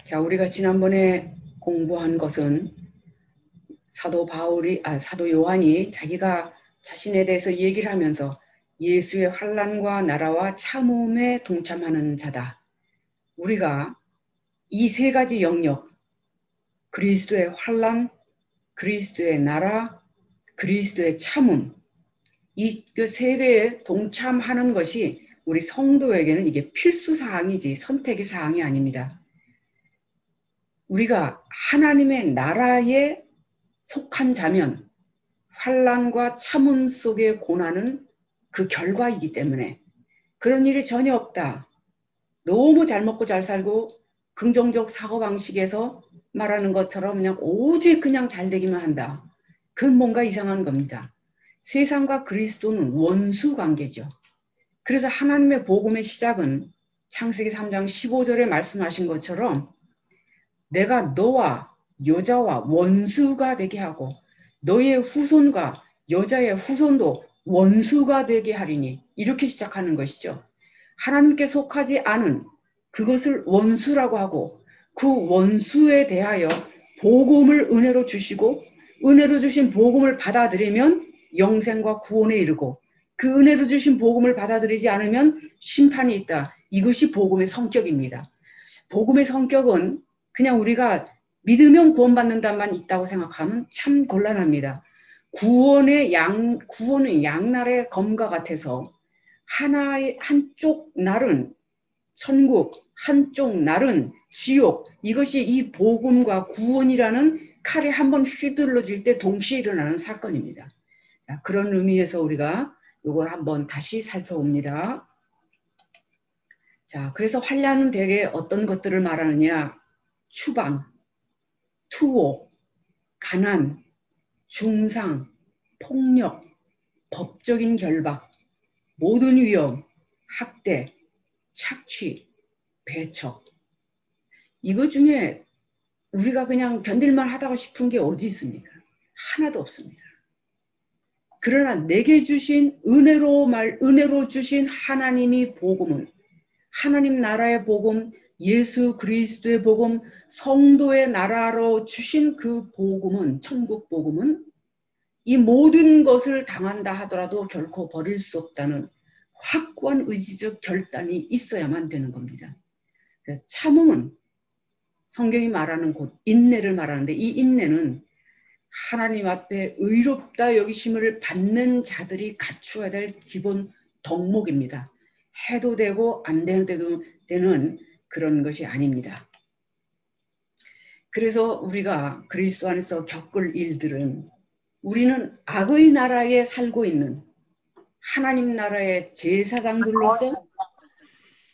자, 우리가 지난번에 공부한 것은 사도 요한이 자기가 자신에 대해서 얘기를 하면서 예수의 환난과 나라와 참음에 동참하는 자다. 우리가 이 세 가지 영역, 그리스도의 환난, 그리스도의 나라, 그리스도의 참음, 이 세 개에 동참하는 것이 우리 성도에게는 이게 필수 사항이지 선택의 사항이 아닙니다. 우리가 하나님의 나라에 속한 자면 환난과 참음 속의 고난은 그 결과이기 때문에 그런 일이 전혀 없다. 너무 잘 먹고 잘 살고 긍정적 사고방식에서 말하는 것처럼 그냥 오직 그냥 잘 되기만 한다. 그건 뭔가 이상한 겁니다. 세상과 그리스도는 원수 관계죠. 그래서 하나님의 복음의 시작은 창세기 3장 15절에 말씀하신 것처럼 내가 너와 여자와 원수가 되게 하고 너의 후손과 여자의 후손도 원수가 되게 하리니 이렇게 시작하는 것이죠. 하나님께 속하지 않은 그것을 원수라고 하고 그 원수에 대하여 복음을 은혜로 주시고 은혜로 주신 복음을 받아들이면 영생과 구원에 이르고 그 은혜로 주신 복음을 받아들이지 않으면 심판이 있다. 이것이 복음의 성격입니다. 복음의 성격은 그냥 우리가 믿으면 구원받는다만 있다고 생각하면 참 곤란합니다. 구원은 양날의 검과 같아서 한쪽 날은 천국, 한쪽 날은 지옥. 이것이 이 복음과 구원이라는 칼에 한번 휘둘러질 때 동시에 일어나는 사건입니다. 자, 그런 의미에서 우리가 이걸 한번 다시 살펴봅니다. 자, 그래서 환난은 대개 어떤 것들을 말하느냐? 추방, 투옥, 가난, 중상, 폭력, 법적인 결박, 모든 위험, 학대, 착취, 배척. 이거 중에 우리가 그냥 견딜만 하다고 싶은 게 어디 있습니까? 하나도 없습니다. 그러나 내게 주신 은혜로 주신 하나님이 복음을, 하나님 나라의 복음, 예수 그리스도의 복음, 성도의 나라로 주신 그 복음은, 천국 복음은 이 모든 것을 당한다 하더라도 결코 버릴 수 없다는 확고한 의지적 결단이 있어야만 되는 겁니다. 참음은 성경이 말하는 곧 인내를 말하는데 이 인내는 하나님 앞에 의롭다 여기심을 받는 자들이 갖추어야 될 기본 덕목입니다. 해도 되고 안 되는 되는 그런 것이 아닙니다. 그래서 우리가 그리스도 안에서 겪을 일들은 우리는 악의 나라에 살고 있는 하나님 나라의 제사장들로서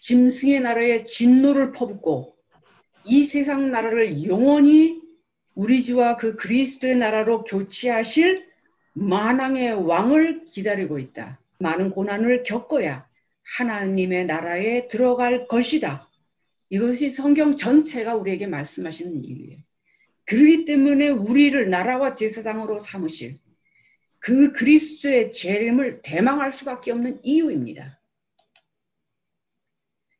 짐승의 나라에 진노를 퍼붓고 이 세상 나라를 영원히 우리 주와 그 그리스도의 나라로 교체하실 만왕의 왕을 기다리고 있다. 많은 고난을 겪어야 하나님의 나라에 들어갈 것이다. 이것이 성경 전체가 우리에게 말씀하시는 이유예요. 그렇기 때문에 우리를 나라와 제사장으로 삼으실 그 그리스도의 재림을 대망할 수밖에 없는 이유입니다.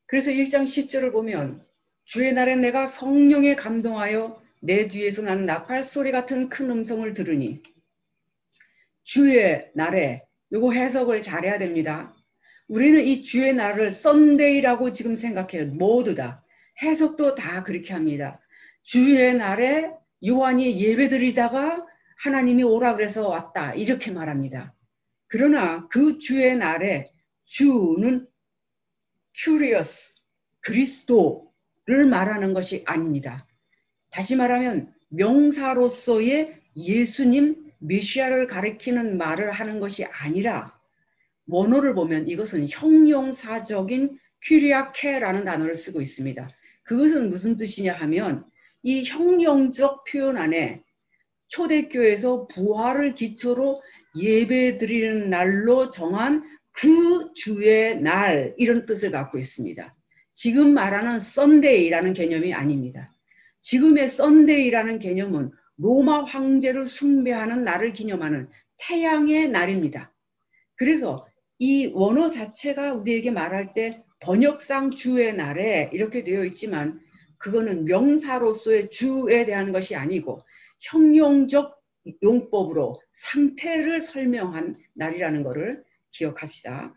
그래서 1장 10절을 보면 주의 날에 내가 성령에 감동하여 내 뒤에서 나는 나팔 소리 같은 큰 음성을 들으니 주의 날에 이거 해석을 잘해야 됩니다. 우리는 이 주의 날을 썬데이라고 지금 생각해요. 모두 다. 해석도 다 그렇게 합니다. 주의 날에 요한이 예배드리다가 하나님이 오라 그래서 왔다 이렇게 말합니다. 그러나 그 주의 날에 주는 큐리어스 그리스도를 말하는 것이 아닙니다. 다시 말하면 명사로서의 예수님 메시아를 가리키는 말을 하는 것이 아니라 원어를 보면 이것은 형용사적인 큐리아케라는 단어를 쓰고 있습니다. 그것은 무슨 뜻이냐 하면 이 형용적 표현 안에 초대교회에서 부활을 기초로 예배드리는 날로 정한 그 주의 날 이런 뜻을 갖고 있습니다. 지금 말하는 썬데이라는 개념이 아닙니다. 지금의 썬데이라는 개념은 로마 황제를 숭배하는 날을 기념하는 태양의 날입니다. 그래서 이 원어 자체가 우리에게 말할 때 번역상 주의 날에 이렇게 되어 있지만 그거는 명사로서의 주에 대한 것이 아니고 형용적 용법으로 상태를 설명한 날이라는 것을 기억합시다.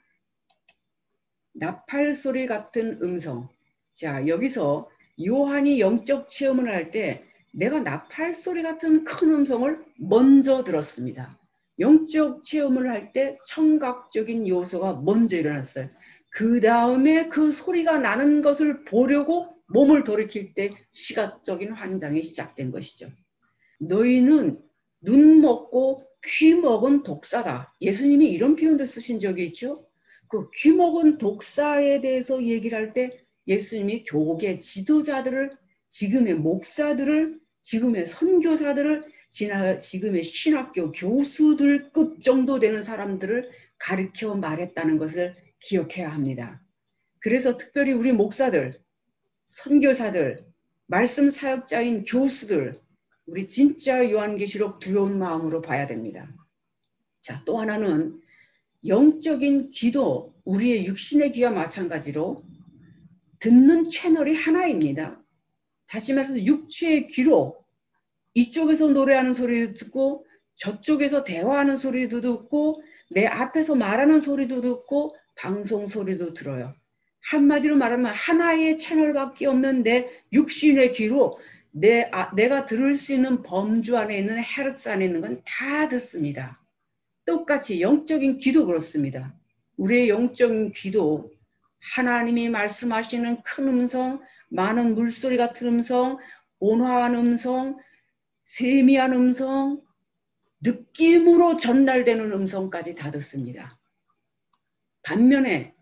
나팔 소리 같은 음성. 자, 여기서 요한이 영적 체험을 할 때 내가 나팔 소리 같은 큰 음성을 먼저 들었습니다. 영적 체험을 할 때 청각적인 요소가 먼저 일어났어요. 그 다음에 그 소리가 나는 것을 보려고 몸을 돌이킬 때 시각적인 환장이 시작된 것이죠. 너희는 눈 먹고 귀 먹은 독사다. 예수님이 이런 표현도 쓰신 적이 있죠. 그 귀 먹은 독사에 대해서 얘기를 할 때 예수님이 교계 지도자들을, 지금의 목사들을, 지금의 선교사들을, 지금의 신학교 교수들급 정도 되는 사람들을 가르쳐 말했다는 것을 기억해야 합니다. 그래서 특별히 우리 목사들, 선교사들, 말씀 사역자인 교수들, 우리 진짜 요한계시록 두려운 마음으로 봐야 됩니다. 자, 또 하나는 영적인 귀도 우리의 육신의 귀와 마찬가지로 듣는 채널이 하나입니다. 다시 말해서 육체의 귀로 이쪽에서 노래하는 소리도 듣고 저쪽에서 대화하는 소리도 듣고 내 앞에서 말하는 소리도 듣고 방송 소리도 들어요. 한마디로 말하면 하나의 채널밖에 없는 내 육신의 귀로 내가 들을 수 있는 범주 안에 있는 헤르츠 안에 있는 건 다 듣습니다. 똑같이 영적인 귀도 그렇습니다. 우리의 영적인 귀도 하나님이 말씀하시는 큰 음성, 많은 물소리 같은 음성, 온화한 음성, 세미한 음성, 느낌으로 전달되는 음성까지 다 듣습니다. 반면에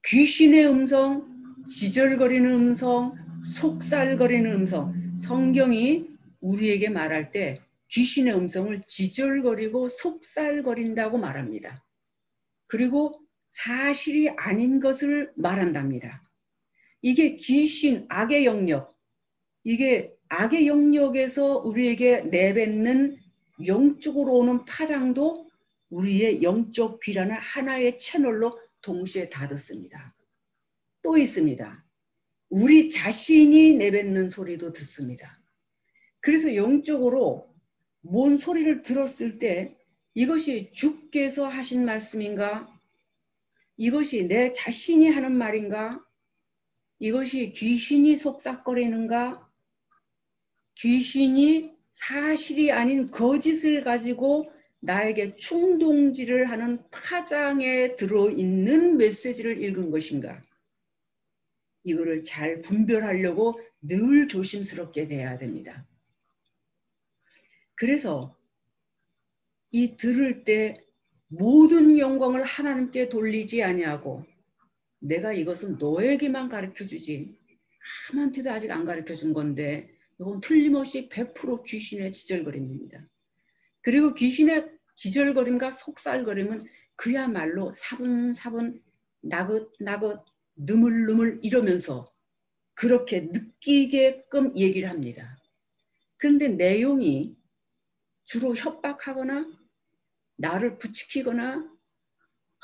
귀신의 음성, 지절거리는 음성, 속살거리는 음성, 성경이 우리에게 말할 때 귀신의 음성을 지절거리고 속살거린다고 말합니다. 그리고 사실이 아닌 것을 말한답니다. 이게 귀신, 악의 영역, 이게 악의 영역에서 우리에게 내뱉는 영적으로 오는 파장도 우리의 영적 귀라는 하나의 채널로 동시에 다 듣습니다. 또 있습니다. 우리 자신이 내뱉는 소리도 듣습니다. 그래서 영적으로 뭔 소리를 들었을 때 이것이 주께서 하신 말씀인가? 이것이 내 자신이 하는 말인가? 이것이 귀신이 속삭거리는가? 귀신이 사실이 아닌 거짓을 가지고 나에게 충동질을 하는 파장에 들어있는 메시지를 읽은 것인가? 이거를 잘 분별하려고 늘 조심스럽게 돼야 됩니다. 그래서 이 들을 때 모든 영광을 하나님께 돌리지 아니하고 내가 이것은 너에게만 가르쳐주지 남한테도 아직 안 가르쳐준 건데 이건 틀림없이 100% 귀신의 지절거림입니다. 그리고 귀신의 지절거림과 속살거림은 그야말로 사분사분 나긋나긋 느물느물 이러면서 그렇게 느끼게끔 얘기를 합니다. 그런데 내용이 주로 협박하거나 나를 부추기거나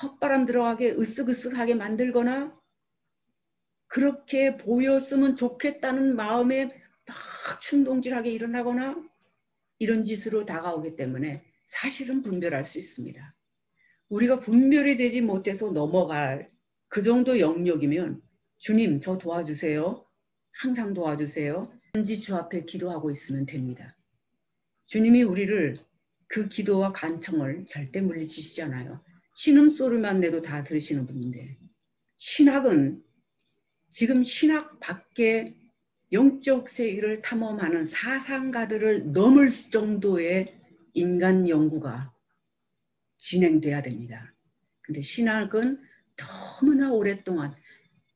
헛바람 들어가게 으쓱으쓱하게 만들거나 그렇게 보였으면 좋겠다는 마음에 막 충동질하게 일어나거나 이런 짓으로 다가오기 때문에 사실은 분별할 수 있습니다. 우리가 분별이 되지 못해서 넘어갈 그 정도 영역이면 주님 저 도와주세요. 항상 도와주세요. 언제든지 주 앞에 기도하고 있으면 됩니다. 주님이 우리를 그 기도와 간청을 절대 물리치시지 않아요. 신음소리만 내도 다 들으시는 분인데 신학은 지금 신학 밖에 영적 세계를 탐험하는 사상가들을 넘을 정도의 인간 연구가 진행돼야 됩니다. 근데 신학은 너무나 오랫동안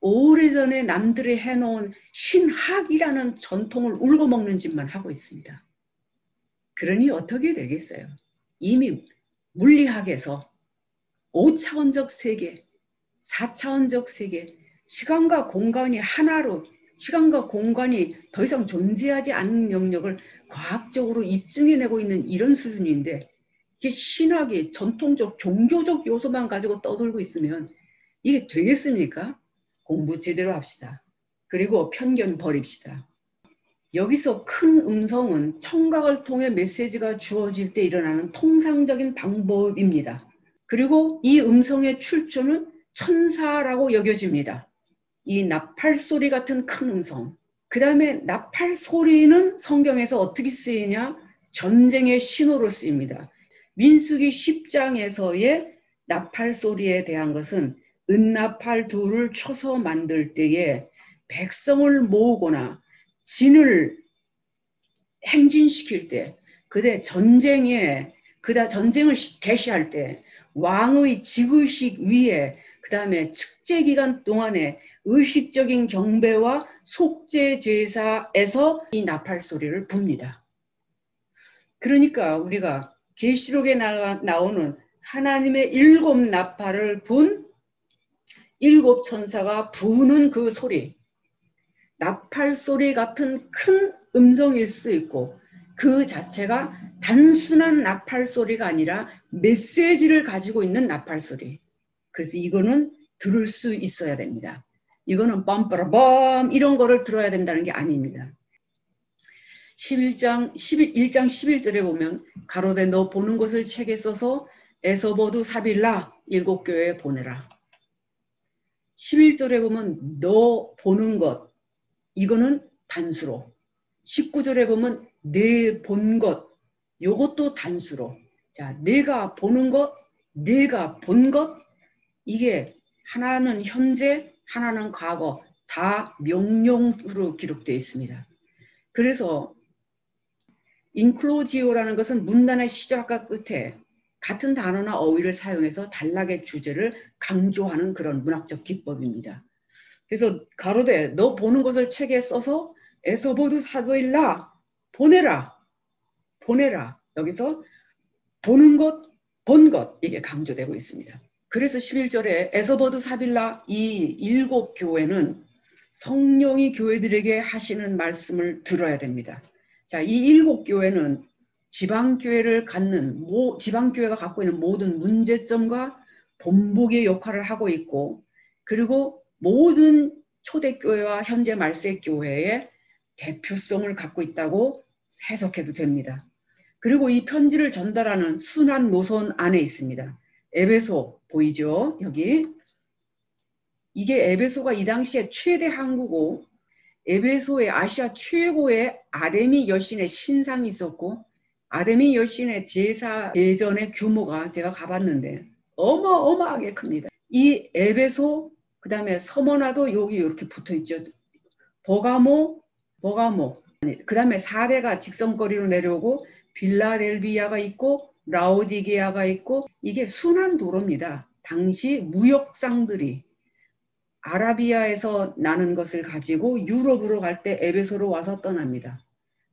오래전에 남들이 해놓은 신학이라는 전통을 울고먹는 짓만 하고 있습니다. 그러니 어떻게 되겠어요? 이미 물리학에서 5차원적 세계, 4차원적 세계, 시간과 공간이 하나로 시간과 공간이 더 이상 존재하지 않는 영역을 과학적으로 입증해내고 있는 이런 수준인데 이게 신학이 전통적 종교적 요소만 가지고 떠들고 있으면 이게 되겠습니까? 공부 제대로 합시다. 그리고 편견 버립시다. 여기서 큰 음성은 청각을 통해 메시지가 주어질 때 일어나는 통상적인 방법입니다. 그리고 이 음성의 출처는 천사라고 여겨집니다. 이 나팔 소리 같은 큰 음성. 그 다음에 나팔 소리는 성경에서 어떻게 쓰이냐? 전쟁의 신호로 쓰입니다. 민수기 10장에서의 나팔 소리에 대한 것은 은나팔 둘을 쳐서 만들 때에 백성을 모으거나 진을 행진시킬 때, 그때 전쟁을 개시할 때 왕의 직의식 위에 그 다음에 축제 기간 동안에 의식적인 경배와 속죄 제사에서 이 나팔 소리를 붑니다. 그러니까 우리가 계시록에 나오는 하나님의 7 나팔을 분 7 천사가 부는 그 소리, 나팔 소리 같은 큰 음성일 수 있고 그 자체가 단순한 나팔 소리가 아니라 메시지를 가지고 있는 나팔 소리. 그래서 이거는 들을 수 있어야 됩니다. 이거는 빰빠라밤 이런 거를 들어야 된다는 게 아닙니다. 1장 11절에 보면 가로되 너 보는 것을 책에 써서 에서보두 사빌라 7 교회에 보내라. 11절에 보면 너 보는 것 이거는 단수로, 19절에 보면 내 본 것 요것도 단수로. 자, 내가 보는 것, 내가 본 것 이게 하나는 현재, 하나는 과거 다 명령으로 기록되어 있습니다. 그래서 인클로지오라는 것은 문단의 시작과 끝에 같은 단어나 어휘를 사용해서 단락의 주제를 강조하는 그런 문학적 기법입니다. 그래서 가로되 너 보는 것을 책에 써서 에서보두 사도일라 보내라. 여기서 보는 것, 본 것 이게 강조되고 있습니다. 그래서 11절에 에서보두 사빌라 이 7 교회는 성령이 교회들에게 하시는 말씀을 들어야 됩니다. 자, 이 7 교회는 지방교회가 갖고 있는 모든 문제점과 본보기의 역할을 하고 있고, 그리고 모든 초대교회와 현재 말세교회의 대표성을 갖고 있다고 해석해도 됩니다. 그리고 이 편지를 전달하는 순환 노선 안에 있습니다. 에베소 보이죠? 여기. 이게 에베소가 이 당시에 최대 항구고 에베소에 아시아 최고의 아데미 여신의 신상이 있었고 아데미 여신의 제사 대전의 규모가 제가 가봤는데 어마어마하게 큽니다. 이 에베소 그 다음에 서머나도 여기 이렇게 붙어있죠. 버가모 그 다음에 4대가 직선거리로 내려오고 빌라델비아가 있고 라오디게아가 있고 이게 순환도로입니다. 당시 무역상들이 아라비아에서 나는 것을 가지고 유럽으로 갈 때 에베소로 와서 떠납니다.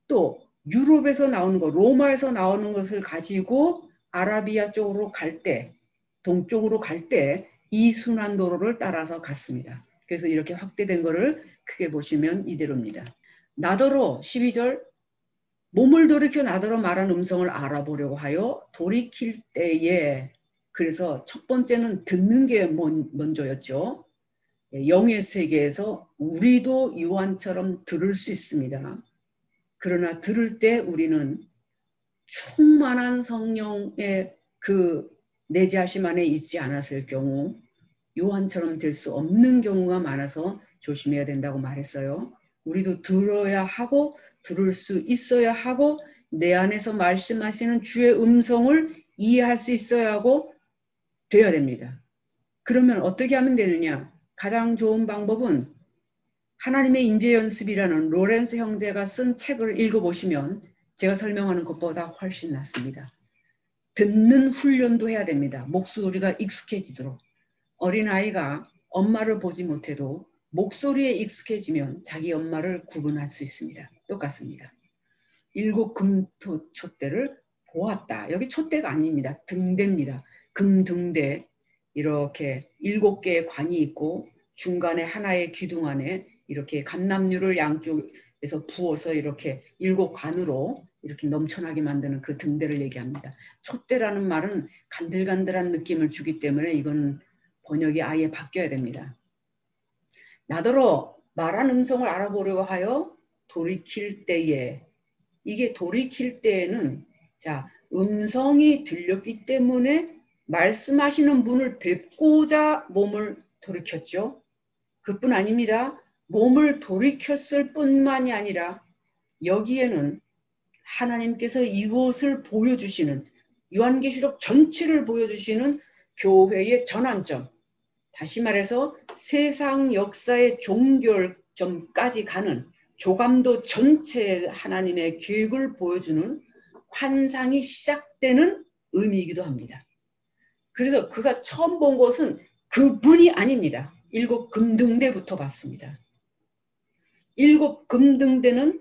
또 유럽에서 나오는 것, 로마에서 나오는 것을 가지고 아라비아 쪽으로 갈 때, 동쪽으로 갈 때 이 순환도로를 따라서 갔습니다. 그래서 이렇게 확대된 거를 크게 보시면 이대로입니다. 나더러 12절 몸을 돌이켜 나더러 말한 음성을 알아보려고 하여 돌이킬 때에 그래서 첫 번째는 듣는 게 먼저였죠. 영의 세계에서 우리도 요한처럼 들을 수 있습니다. 그러나 들을 때 우리는 충만한 성령의 그 내재하심 안에 있지 않았을 경우 요한처럼 될 수 없는 경우가 많아서 조심해야 된다고 말했어요. 우리도 들어야 하고 들을 수 있어야 하고 내 안에서 말씀하시는 주의 음성을 이해할 수 있어야 하고 돼야 됩니다. 그러면 어떻게 하면 되느냐? 가장 좋은 방법은 하나님의 임재 연습이라는 로렌스 형제가 쓴 책을 읽어보시면 제가 설명하는 것보다 훨씬 낫습니다. 듣는 훈련도 해야 됩니다. 목소리가 익숙해지도록. 어린아이가 엄마를 보지 못해도 목소리에 익숙해지면 자기 엄마를 구분할 수 있습니다. 똑같습니다. 7 금토 촛대를 보았다. 여기 촛대가 아닙니다. 등대입니다. 금등대 이렇게 7개의 관이 있고 중간에 하나의 기둥 안에 이렇게 감람류를 양쪽에서 부어서 이렇게 7 관으로 이렇게 넘쳐나게 만드는 그 등대를 얘기합니다. 촛대라는 말은 간들간들한 느낌을 주기 때문에 이건 번역이 아예 바뀌어야 됩니다. 나더러 말한 음성을 알아보려고 하여 돌이킬 때에, 이게 돌이킬 때에는 자, 음성이 들렸기 때문에 말씀하시는 분을 뵙고자 몸을 돌이켰죠. 그뿐 아닙니다. 몸을 돌이켰을 뿐만이 아니라 여기에는 하나님께서 이곳을 보여주시는, 요한계시록 전체를 보여주시는 교회의 전환점, 다시 말해서 세상 역사의 종결점까지 가는 조감도 전체의 하나님의 계획을 보여주는 환상이 시작되는 의미이기도 합니다. 그래서 그가 처음 본 것은 그분이 아닙니다. 7 금등대부터 봤습니다. 7 금등대는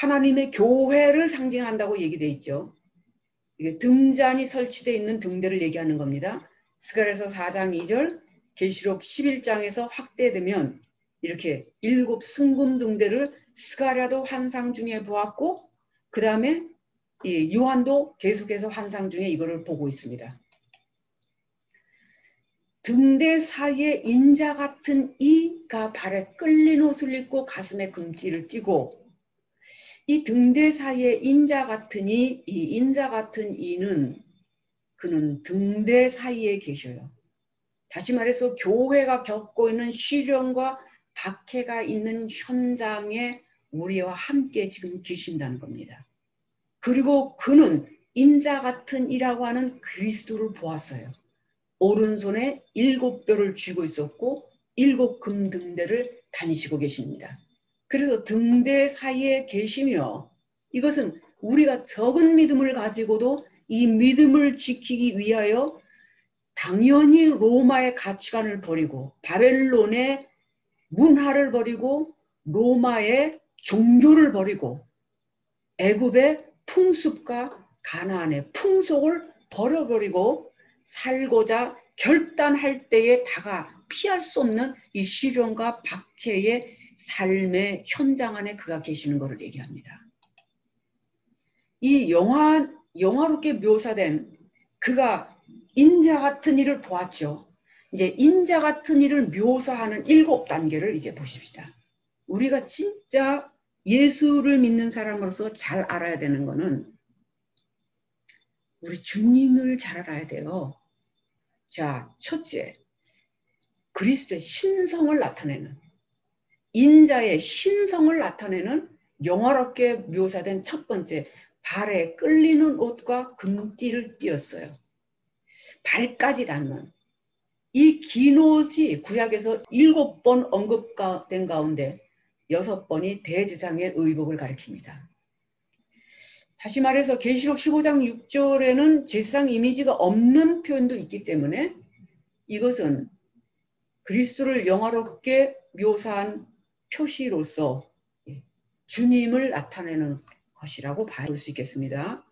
하나님의 교회를 상징한다고 얘기되어 있죠. 이게 등잔이 설치되어 있는 등대를 얘기하는 겁니다. 스가랴서 4장 2절, 계시록 11장에서 확대되면 이렇게 7 순금 등대를 스가랴도 환상 중에 보았고, 그 다음에 요한도 계속해서 환상 중에 이거를 보고 있습니다. 등대 사이에 인자 같은 이가 발에 끌린 옷을 입고 가슴에 금띠를 띠고, 이 등대 사이에 인자 같은 이 인자 같은 이는 그는 등대 사이에 계셔요. 다시 말해서 교회가 겪고 있는 시련과 박해가 있는 현장에 우리와 함께 지금 계신다는 겁니다. 그리고 그는 인자 같은 이라고 하는 그리스도를 보았어요. 오른손에 7뼈를 쥐고 있었고 7 금등대를 다니시고 계십니다. 그래서 등대 사이에 계시며, 이것은 우리가 적은 믿음을 가지고도 이 믿음을 지키기 위하여 당연히 로마의 가치관을 버리고 바벨론의 문화를 버리고 로마의 종교를 버리고 애굽의 풍습과 가나안의 풍속을 버려버리고 살고자 결단할 때에 다가 피할 수 없는 이 시련과 박해의 삶의 현장 안에 그가 계시는 것을 얘기합니다. 이 영화롭게 묘사된 그가 인자 같은 일을 보았죠. 이제 인자 같은 일을 묘사하는 7단계를 이제 보십시다. 우리가 진짜 예수를 믿는 사람으로서 잘 알아야 되는 거는 우리 주님을 잘 알아야 돼요. 자, 첫째, 그리스도의 신성을 나타내는, 인자의 신성을 나타내는 영화롭게 묘사된 첫 번째, 발에 끌리는 옷과 금띠를 띄었어요. 발까지 닿는 이 긴 옷이 구약에서 7번 언급된 가운데 6번이 대제사장의 의복을 가리킵니다. 다시 말해서 계시록 15장 6절에는 제사장 이미지가 없는 표현도 있기 때문에 이것은 그리스도를 영화롭게 묘사한 표시로서 주님을 나타내는 것이라고 볼 수 있겠습니다.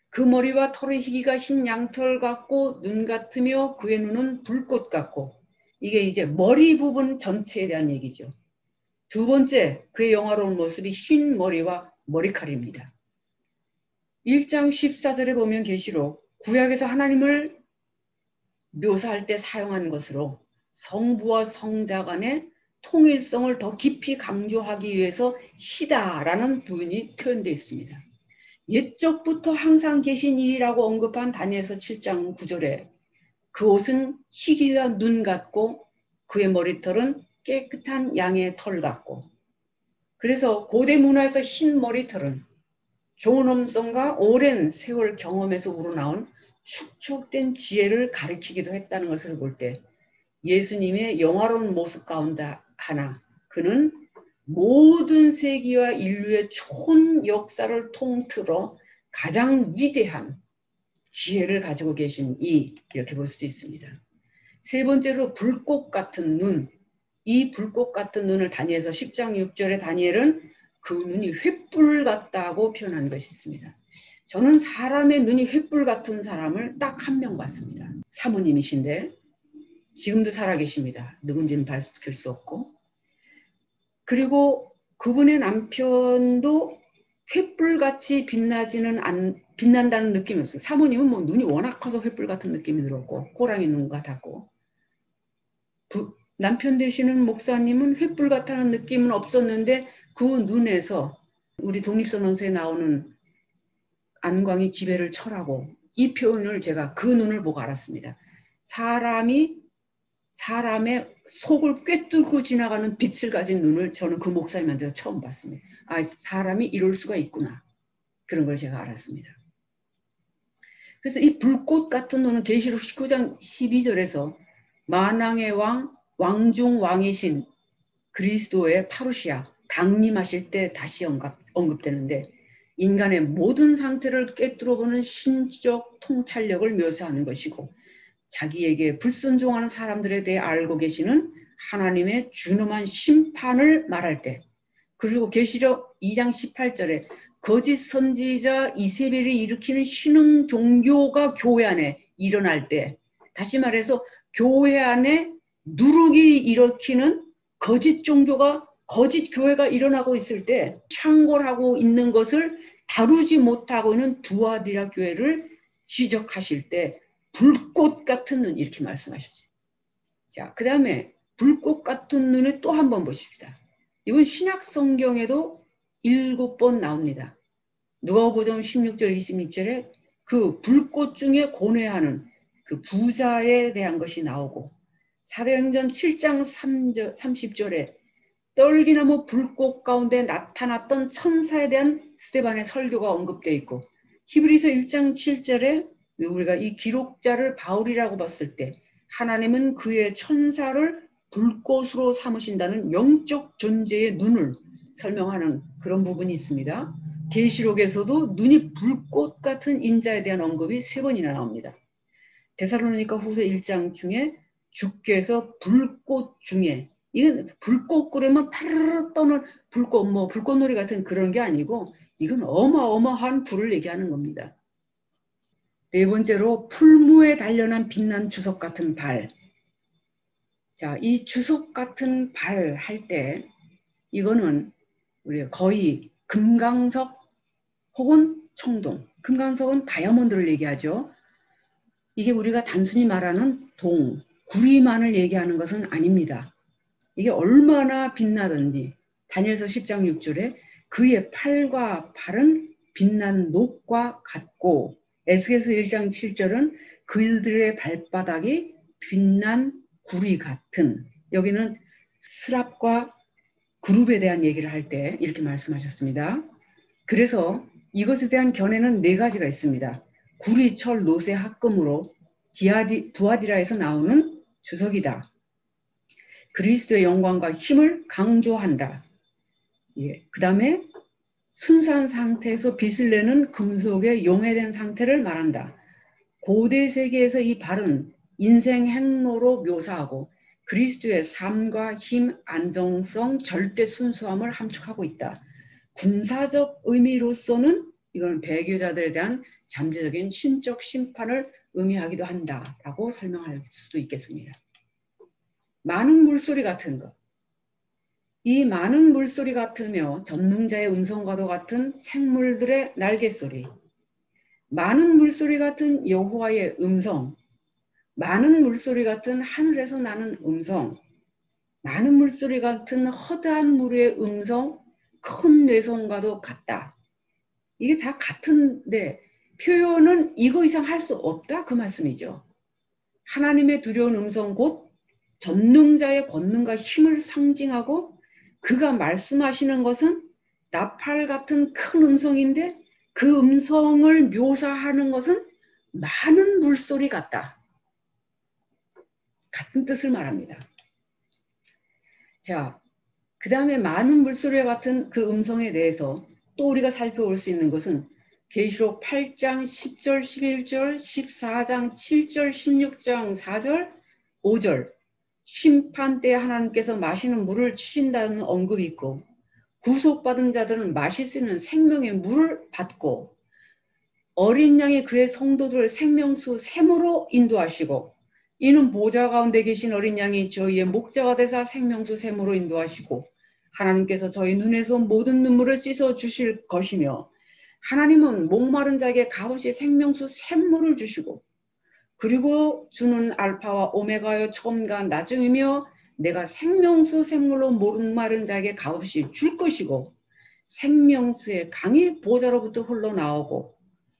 그 머리와 털의 희기가 흰 양털 같고 눈 같으며 그의 눈은 불꽃 같고, 이게 이제 머리 부분 전체에 대한 얘기죠. 두 번째, 그의 영화로운 모습이 흰 머리와 머리칼입니다. 1장 14절에 보면 계시록 구약에서 하나님을 묘사할 때 사용한 것으로 성부와 성자 간의 통일성을 더 깊이 강조하기 위해서 희다라는 부분이 표현되어 있습니다. 옛적부터 항상 계신 이라고 언급한 다니엘서 7장 9절에 그 옷은 희기가 눈 같고 그의 머리털은 깨끗한 양의 털 같고, 그래서 고대 문화에서 흰 머리털은 존엄성과 오랜 세월 경험에서 우러나온 축적된 지혜를 가리키기도 했다는 것을 볼 때 예수님의 영화로운 모습 가운데 하나, 그는 모든 세기와 인류의 총 역사를 통틀어 가장 위대한 지혜를 가지고 계신 이렇게 볼 수도 있습니다. 세 번째로 불꽃 같은 눈, 이 불꽃 같은 눈을 다니엘서 10장 6절에 다니엘은 그 눈이 횃불 같다고 표현한 것이 있습니다. 저는 사람의 눈이 횃불 같은 사람을 딱 한 명 봤습니다. 사모님이신데 지금도 살아계십니다. 누군지는 밝힐 수 없고, 그리고 그분의 남편도 횃불같이 빛난다는 느낌이 없어요. 사모님은 뭐 눈이 워낙 커서 횃불 같은 느낌이 들었고, 호랑이 눈 같았고, 남편 되시는 목사님은 횃불 같다는 느낌은 없었는데 그 눈에서 우리 독립선언서에 나오는 안광이 지배를 철하고, 이 표현을 제가 그 눈을 보고 알았습니다. 사람의 속을 꿰뚫고 지나가는 빛을 가진 눈을 저는 그 목사님한테서 처음 봤습니다. 아, 사람이 이럴 수가 있구나. 그런 걸 제가 알았습니다. 그래서 이 불꽃 같은 눈은 계시록 19장 12절에서 만왕의 왕, 왕중 왕이신 그리스도의 파루시아, 강림하실 때 다시 언급되는데, 인간의 모든 상태를 꿰뚫어보는 신적 통찰력을 묘사하는 것이고, 자기에게 불순종하는 사람들에 대해 알고 계시는 하나님의 준엄한 심판을 말할 때, 그리고 계시록 2장 18절에 거짓 선지자 이세벨이 일으키는 신흥 종교가 교회 안에 일어날 때, 다시 말해서 교회 안에 누룩이 일으키는 거짓 종교가, 거짓 교회가 일어나고 있을 때 창궐하고 있는 것을 다루지 못하고 있는 두아디라 교회를 지적하실 때 불꽃 같은 눈, 이렇게 말씀하셨죠. 자, 그 다음에 불꽃 같은 눈을 또 한 번 보십시다. 이건 신약 성경에도 7번 나옵니다. 누가복음 16절 26절에 그 불꽃 중에 고뇌하는 그 부자에 대한 것이 나오고, 사도행전 7장 30절에 떨기나무 불꽃 가운데 나타났던 천사에 대한 스데반의 설교가 언급되어 있고, 히브리서 1장 7절에 우리가 이 기록자를 바울이라고 봤을 때 하나님은 그의 천사를 불꽃으로 삼으신다는 영적 존재의 눈을 설명하는 그런 부분이 있습니다. 계시록에서도 눈이 불꽃 같은 인자에 대한 언급이 3번이나 나옵니다. 데살로니가 후서 1장 중에 주께서 불꽃 중에, 이건 불꽃 그러면 파르르 떠는 불꽃, 뭐 불꽃놀이 같은 그런 게 아니고, 이건 어마어마한 불을 얘기하는 겁니다. 네 번째로 풀무에 단련한 빛난 주석 같은 발. 자, 이 주석 같은 발 할 때 이거는 우리가 거의 금강석 혹은 청동, 금강석은 다이아몬드를 얘기하죠. 이게 우리가 단순히 말하는 동, 구리만을 얘기하는 것은 아닙니다. 이게 얼마나 빛나든지 다니엘서 10장 6절에 그의 팔과 발은 빛난 녹과 같고, 에스겔서 1장 7절은 그들의 발바닥이 빛난 구리 같은, 여기는 스랍과 그룹에 대한 얘기를 할 때 이렇게 말씀하셨습니다. 그래서 이것에 대한 견해는 4가지가 있습니다. 구리, 철, 노세, 합금으로 두아디라에서 나오는 주석이다. 그리스도의 영광과 힘을 강조한다. 예. 그 다음에 순수한 상태에서 빛을 내는 금속의 용해된 상태를 말한다. 고대 세계에서 이 발은 인생 행로로 묘사하고 그리스도의 삶과 힘, 안정성, 절대 순수함을 함축하고 있다. 군사적 의미로서는 이건 배교자들에 대한 잠재적인 신적 심판을 의미하기도 한다라고 설명할 수도 있겠습니다. 많은 물소리 같은 것. 이 많은 물소리 같으며 전능자의 음성과도 같은 생물들의 날갯소리, 많은 물소리 같은 여호와의 음성, 많은 물소리 같은 하늘에서 나는 음성, 많은 물소리 같은 허다한 물의 음성, 큰 뇌성과도 같다. 이게 다 같은데 표현은 이거 이상 할 수 없다, 그 말씀이죠. 하나님의 두려운 음성, 곧 전능자의 권능과 힘을 상징하고, 그가 말씀하시는 것은 나팔 같은 큰 음성인데 그 음성을 묘사하는 것은 많은 물소리 같다. 같은 뜻을 말합니다. 자, 그 다음에 많은 물소리 같은 그 음성에 대해서 또 우리가 살펴볼 수 있는 것은 계시록 8장 10절 11절 14장 7절 16장 4절 5절 심판 때 하나님께서 마시는 물을 주신다는 언급이 있고, 구속받은 자들은 마실 수 있는 생명의 물을 받고, 어린 양이 그의 성도들을 생명수 샘으로 인도하시고, 이는 보좌 가운데 계신 어린 양이 저희의 목자가 되사 생명수 샘으로 인도하시고, 하나님께서 저희 눈에서 모든 눈물을 씻어 주실 것이며, 하나님은 목마른 자에게 값없이 생명수 샘물을 주시고, 그리고 주는 알파와 오메가여 처음과 나중이며 내가 생명수 샘물로 목마른 자에게 값없이 줄 것이고 생명수의 강이 보좌로부터 흘러나오고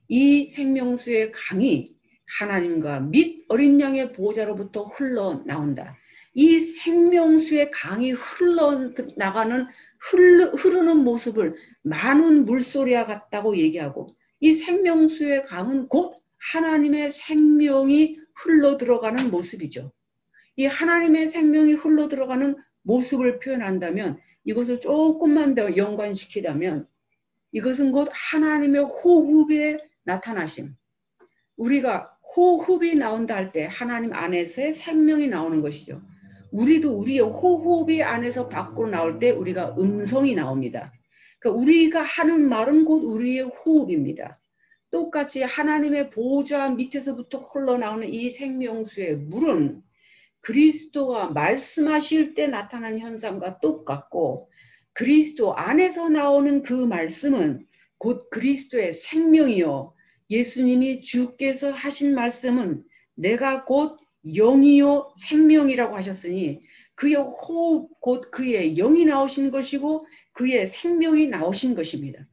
이 생명수의 강이 하나님과 및 어린 양의 보좌로부터 흘러나온다. 이 생명수의 강이 흘러나가는 흐르는 모습을 많은 물소리와 같다고 얘기하고 이 생명수의 강은 곧 하나님의 생명이 흘러 들어가는 모습이죠. 이 하나님의 생명이 흘러 들어가는 모습을 표현한다면 이것을 조금만 더 연관시키자면 이것은 곧 하나님의 호흡의 나타나심. 우리가 호흡이 나온다 할 때 하나님 안에서의 생명이 나오는 것이죠. 우리도 우리의 호흡이 안에서 밖으로 나올 때 우리가 음성이 나옵니다. 그러니까 우리가 하는 말은 곧 우리의 호흡입니다. 똑같이 하나님의 보좌 밑에서부터 흘러나오는 이 생명수의 물은 그리스도가 말씀하실 때 나타난 현상과 똑같고 그리스도 안에서 나오는 그 말씀은 곧 그리스도의 생명이요. 예수님이 주께서 하신 말씀은 내가 곧 영이요 생명이라고 하셨으니 그의 호흡 곧 그의 영이 나오신 것이고 그의 생명이 나오신 것입니다.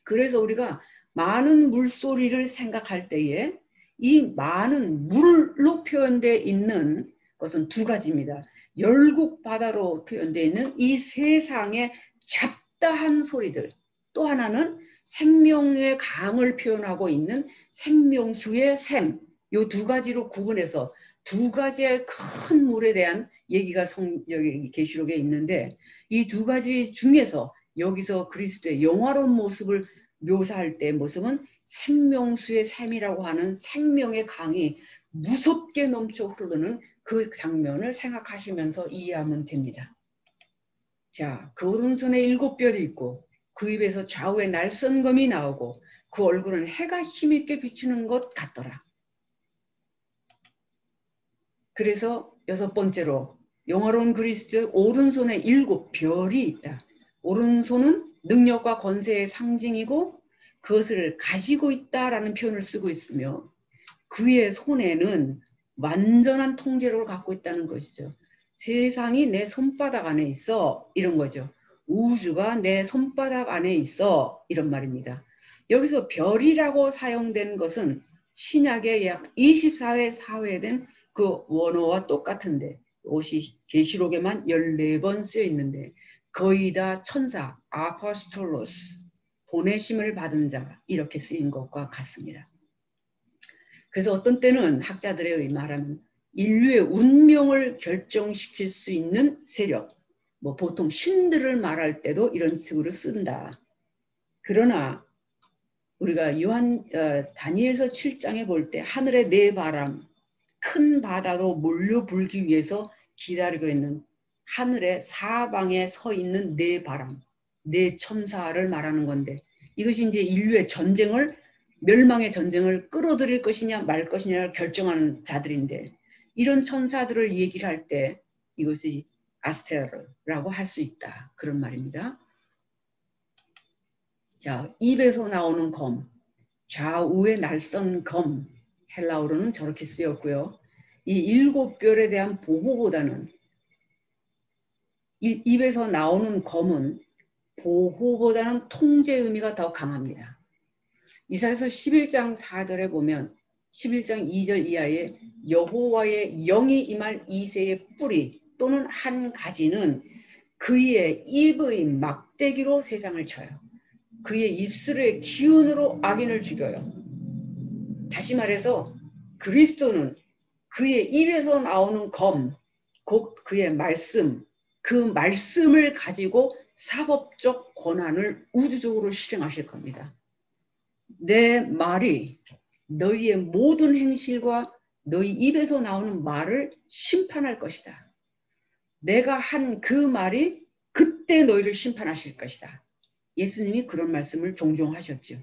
그래서 우리가 많은 물소리를 생각할 때에 이 많은 물로 표현되어 있는 것은 두 가지입니다. 열국 바다로 표현되어 있는 이 세상의 잡다한 소리들. 또 하나는 생명의 강을 표현하고 있는 생명수의 샘. 이 두 가지로 구분해서 두 가지의 큰 물에 대한 얘기가 여기 계시록에 있는데 이 두 가지 중에서 여기서 그리스도의 영화로운 모습을 묘사할 때 모습은 생명수의 샘이라고 하는 생명의 강이 무섭게 넘쳐 흐르는 그 장면을 생각하시면서 이해하면 됩니다. 자, 그 오른손에 7뼈도 있고 그 입에서 좌우에 날선검이 나오고 그 얼굴은 해가 힘있게 비추는 것 같더라. 그래서 6번째로 영화로운 그리스도의 오른손에 7별이 있다. 오른손은 능력과 권세의 상징이고 그것을 가지고 있다라는 표현을 쓰고 있으며 그의 손에는 완전한 통제력을 갖고 있다는 것이죠. 세상이 내 손바닥 안에 있어 이런 거죠. 우주가 내 손바닥 안에 있어 이런 말입니다. 여기서 별이라고 사용된 것은 신약의 약 24회 사회된 그 원어와 똑같은데 옷이 계시록에만 14번 쓰여 있는데 거의 다 천사, 아포스톨로스, 보내심을 받은 자 이렇게 쓰인 것과 같습니다. 그래서 어떤 때는 학자들의 말하는 인류의 운명을 결정시킬 수 있는 세력, 뭐 보통 신들을 말할 때도 이런 식으로 쓴다. 그러나 우리가 다니엘서 7장에 볼 때 하늘의 네 바람, 큰 바다로 몰려 불기 위해서 기다리고 있는 하늘의 사방에 서 있는 네 바람, 네 천사를 말하는 건데 이것이 이제 인류의 전쟁을 멸망의 전쟁을 끌어들일 것이냐 말 것이냐를 결정하는 자들인데 이런 천사들을 얘기를 할 때 이것이 아스테르라고 할 수 있다. 그런 말입니다. 자, 입에서 나오는 검, 좌우의 날선 검, 헬라어로는 저렇게 쓰였고요. 이 7별에 대한 보호보다는 입에서 나오는 검은 보호보다는 통제 의미가 더 강합니다. 이사야서 11장 4절에 보면 11장 2절 이하에 여호와의 영이 임할 이새의 뿌리 또는 한 가지는 그의 입의 막대기로 세상을 쳐요. 그의 입술의 기운으로 악인을 죽여요. 다시 말해서 그리스도는 그의 입에서 나오는 검, 곧 그의 말씀, 그 말씀을 가지고 사법적 권한을 우주적으로 실행하실 겁니다. 내 말이 너희의 모든 행실과 너희 입에서 나오는 말을 심판할 것이다. 내가 한 그 말이 그때 너희를 심판하실 것이다. 예수님이 그런 말씀을 종종 하셨죠.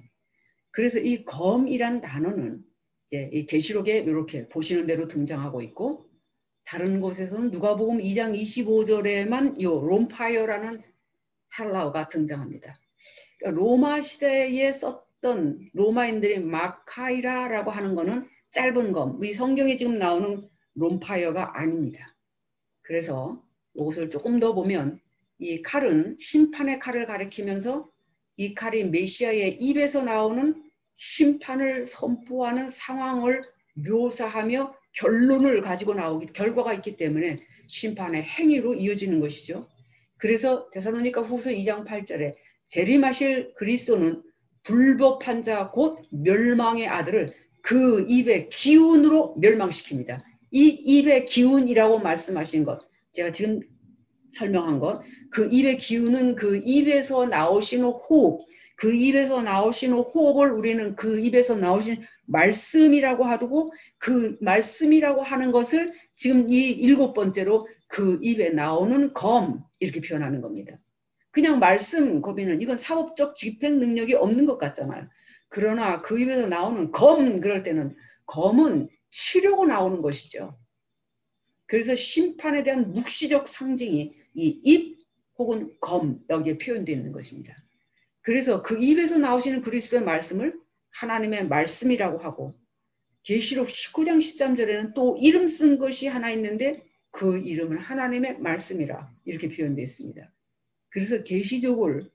그래서 이 검이란 단어는 이제 이 계시록에 이렇게 보시는 대로 등장하고 있고 다른 곳에서는 누가복음 2장 25절에만 요 롬파이어라는 헬라어가 등장합니다. 그러니까 로마 시대에 썼던 로마인들이 마카이라라고 하는 거는 짧은 검, 이 성경에 지금 나오는 롬파이어가 아닙니다. 그래서 이것을 조금 더 보면 이 칼은 심판의 칼을 가리키면서 이 칼이 메시아의 입에서 나오는 심판을 선포하는 상황을 묘사하며 결론을 가지고 결과가 있기 때문에 심판의 행위로 이어지는 것이죠. 그래서 데살로니가 후서 2장 8절에 재림하실 그리스도는 불법한 자 곧 멸망의 아들을 그 입의 기운으로 멸망시킵니다. 이 입의 기운이라고 말씀하신 것, 제가 지금 설명한 것, 그 입의 기운은 그 입에서 나오시는 호흡, 그 입에서 나오시는 호흡을 우리는 그 입에서 나오신 말씀이라고 하고, 그 말씀이라고 하는 것을 지금 이 7번째로 그 입에 나오는 검, 이렇게 표현하는 겁니다. 그냥 말씀 검이는 이건 사법적 집행 능력이 없는 것 같잖아요. 그러나 그 입에서 나오는 검, 그럴 때는 검은 치려고 나오는 것이죠. 그래서 심판에 대한 묵시적 상징이 이 입 혹은 검, 여기에 표현되어 있는 것입니다. 그래서 그 입에서 나오시는 그리스도의 말씀을 하나님의 말씀이라고 하고, 계시록 19장 13절에는 또 이름 쓴 것이 하나 있는데 그 이름은 하나님의 말씀이라 이렇게 표현되어 있습니다. 그래서 계시적을